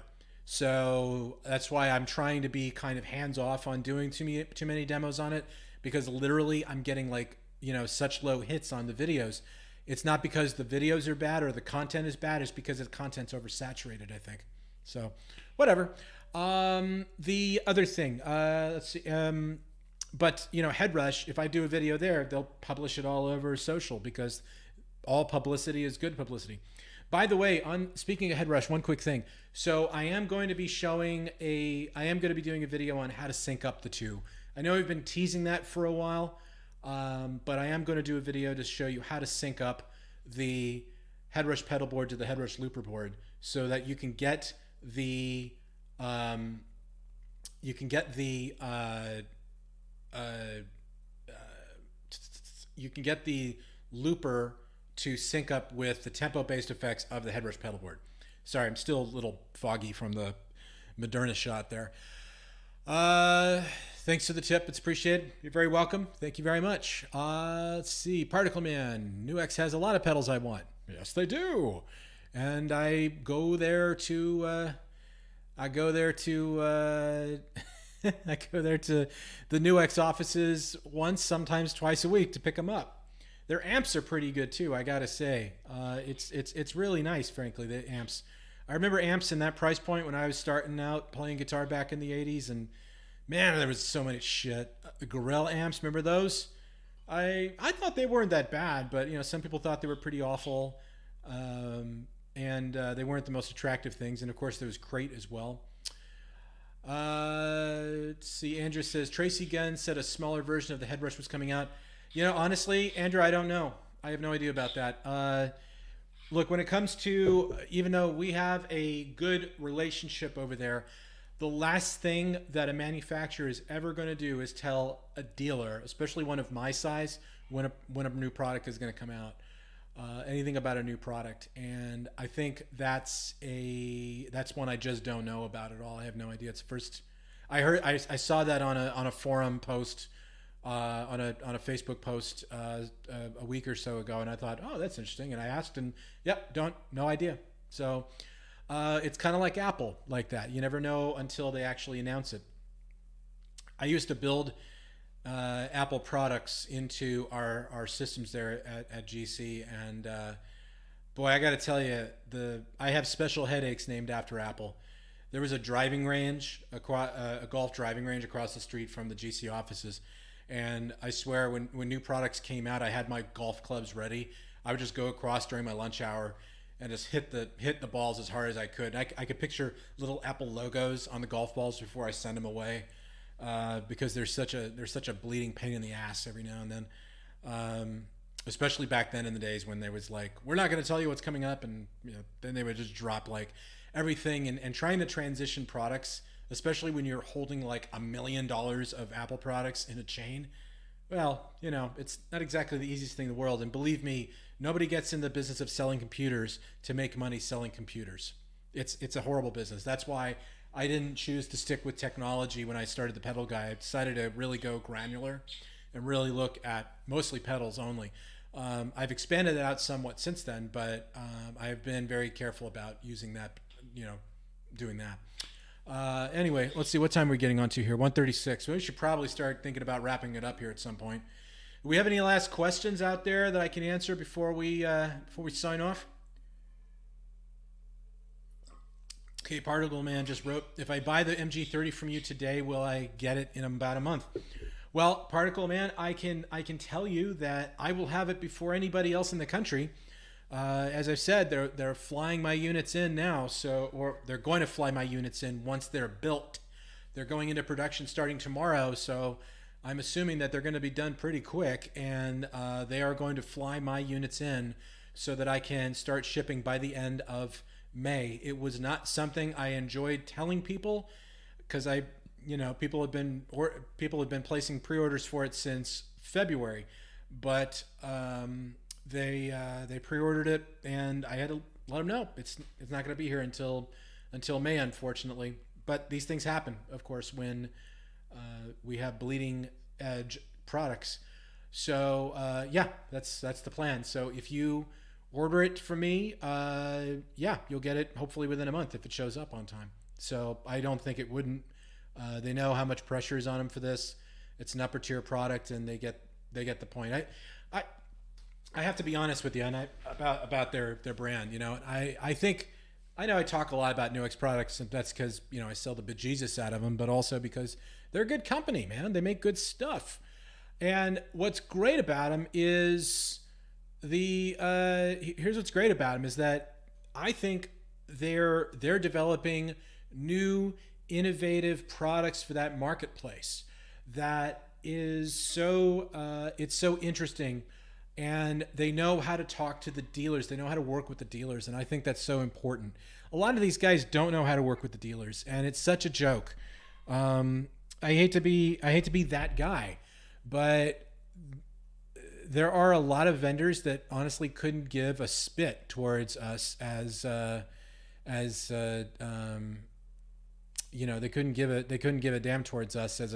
So that's why I'm trying to be kind of hands off on doing too many demos on it, because literally I'm getting like, you know, such low hits on the videos. It's not because the videos are bad or the content is bad. It's because the content's oversaturated, I think. So whatever. The other thing, let's see. But you know, Headrush, if I do a video there, they'll publish it all over social, because all publicity is good publicity. By the way, speaking of Headrush, one quick thing. So I am going to be doing a video on how to sync up the two. I know we've been teasing that for a while, but I am going to do a video to show you how to sync up the Headrush pedal board to the Headrush looper board, so that you can get the looper to sync up with the tempo-based effects of the Headrush pedal board. Sorry, I'm still a little foggy from the Moderna shot there. Thanks for the tip. It's appreciated. You're very welcome. Thank you very much. Let's see. Particle Man. Nuix has a lot of pedals I want. Yes, they do. And I go there to I go there to the Nuix offices once, sometimes twice a week to pick them up. Their amps are pretty good too, I gotta say. It's really nice, frankly, the amps. I remember amps in that price point when I was starting out playing guitar back in the 80s, and man, there was so much shit. The Gorell amps, remember those? I thought they weren't that bad, but you know, some people thought they were pretty awful, and they weren't the most attractive things. And of course, there was Crate as well. Let's see. Andrew says Tracy Gunn said a smaller version of the Headrush was coming out. You know, honestly, Andrew, I don't know. I have no idea about that. Look, when it comes to, even though we have a good relationship over there, the last thing that a manufacturer is ever going to do is tell a dealer, especially one of my size, when a new product is going to come out. Anything about a new product. And I think that's one I just don't know about at all. I have no idea. It's the first I saw that on a forum post, on a Facebook post a week or so ago, and I thought, oh, that's interesting. And I asked, and yep, no idea. So it's kind of like Apple, like that. You never know until they actually announce it. I used to build Apple products into our systems there at GC, and boy, I got to tell you, I have special headaches named after Apple. There was a driving range, a golf driving range across the street from the GC offices. And I swear, when new products came out, I had my golf clubs ready. I would just go across during my lunch hour and just hit the balls as hard as I could. I could picture little Apple logos on the golf balls before I send them away, because there's such a bleeding pain in the ass every now and then. Especially back then in the days when there was like, we're not going to tell you what's coming up, and you know, then they would just drop like everything, and trying to transition products, especially when you're holding like $1 million of Apple products in a chain. Well, you know, it's not exactly the easiest thing in the world. And believe me, nobody gets in the business of selling computers to make money selling computers. It's a horrible business. That's why I didn't choose to stick with technology when I started the pedal guy. I decided to really go granular and really look at mostly pedals only. I've expanded it out somewhat since then, but I've been very careful about using that, you know, doing that. Anyway, let's see, what time are we getting on to here? 1:36. We should probably start thinking about wrapping it up here at some point. Do we have any last questions out there that I can answer before we sign off? Okay, Particle Man just wrote, if I buy the MG30 from you today, will I get it in about a month? Well, Particle Man, I can tell you that I will have it before anybody else in the country. As I've said, they're flying my units in now, or they're going to fly my units in once they're built. They're going into production starting tomorrow, so I'm assuming that they're going to be done pretty quick, and they are going to fly my units in so that I can start shipping by the end of May. It was not something I enjoyed telling people, because I you know, people have been placing pre-orders for it since February, but they pre-ordered it, and I had to let them know it's not going to be here until May, unfortunately. But these things happen, of course, when we have bleeding edge products. So yeah, that's the plan. So if you order it from me, yeah, you'll get it hopefully within a month if it shows up on time. So I don't think it wouldn't. They know how much pressure is on them for this. It's an upper tier product, and they get the point. I I have to be honest with you, and about their brand. You know, I think I know I talk a lot about NewX products, and that's because you know I sell the bejesus out of them, but also because they're a good company, man. They make good stuff, and what's great about them is here's what's great about them is that I think they're developing new innovative products for that marketplace that is so it's so interesting, and they know how to talk to the dealers, they know how to work with the dealers, and I think that's so important. A lot of these guys don't know how to work with the dealers, and it's such a joke. I hate to be that guy, but there are a lot of vendors that honestly couldn't give a spit towards us as you know, they couldn't give a damn towards us as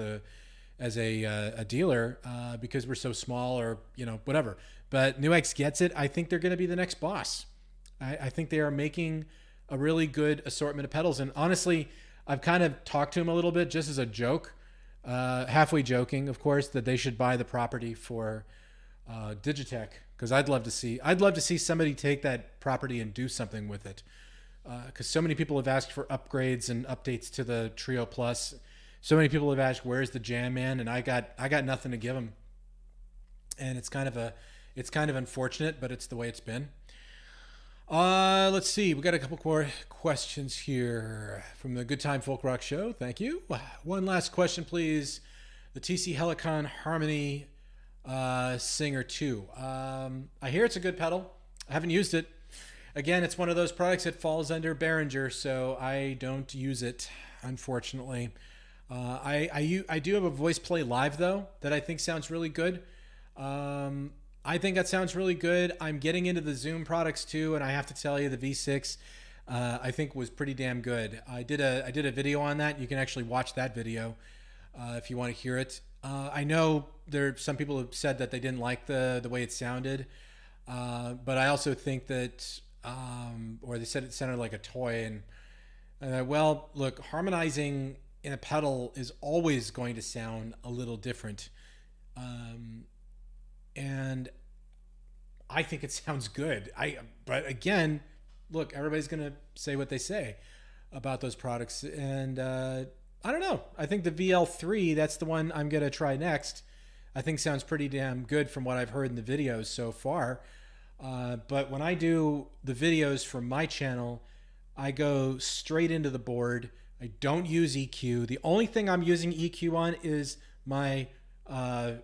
a dealer because we're so small, or you know, whatever. But NewX gets it. I think they're going to be the next boss. I think they are making a really good assortment of pedals, and honestly, I've kind of talked to them a little bit just as a joke, halfway joking, of course, that they should buy the property for Digitech, because I'd love to see somebody take that property and do something with it. Because so many people have asked for upgrades and updates to the Trio Plus. So many people have asked, "Where's the Jam Man?" And I got nothing to give them. And it's kind of unfortunate, but it's the way it's been. Let's see. We got a couple more questions here from the Good Time Folk Rock Show. Thank you. One last question, please. The TC Helicon Harmony Singer 2. I hear it's a good pedal. I haven't used it. Again, it's one of those products that falls under Behringer, so I don't use it, unfortunately. I do have a Voice Play Live, though, that I think sounds really good. I think that sounds really good. I'm getting into the Zoom products, too, and I have to tell you, the V6, I think was pretty damn good. I did a video on that. You can actually watch that video if you want to hear it. I know some people have said that they didn't like the way it sounded, but I also think that... or they said it sounded like a toy, and well, look, harmonizing in a pedal is always going to sound a little different, and I think it sounds good. But again, look, everybody's gonna say what they say about those products, and I don't know. I think the VL3, that's the one I'm gonna try next. I think sounds pretty damn good from what I've heard in the videos so far. But when I do the videos for my channel, I go straight into the board. I don't use EQ. The only thing I'm using EQ on is my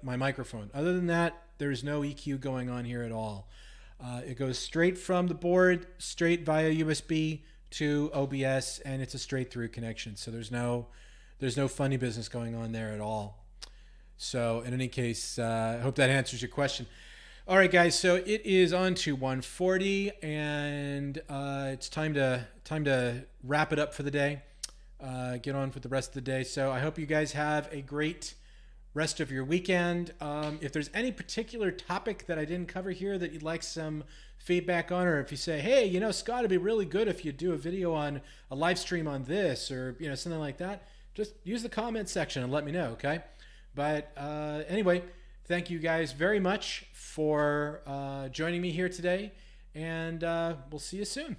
microphone. Other than that, there's no EQ going on here at all. It goes straight from the board, straight via USB to OBS, and it's a straight through connection. So there's no funny business going on there at all. So in any case, I hope that answers your question. All right, guys. So it is on to 1:40, and it's time to wrap it up for the day. Get on with the rest of the day. So I hope you guys have a great rest of your weekend. If there's any particular topic that I didn't cover here that you'd like some feedback on, or if you say, "Hey, you know, Scott, it'd be really good if you do a video on a live stream on this," or you know, something like that, just use the comment section and let me know. Okay. But anyway. Thank you guys very much for joining me here today, and we'll see you soon.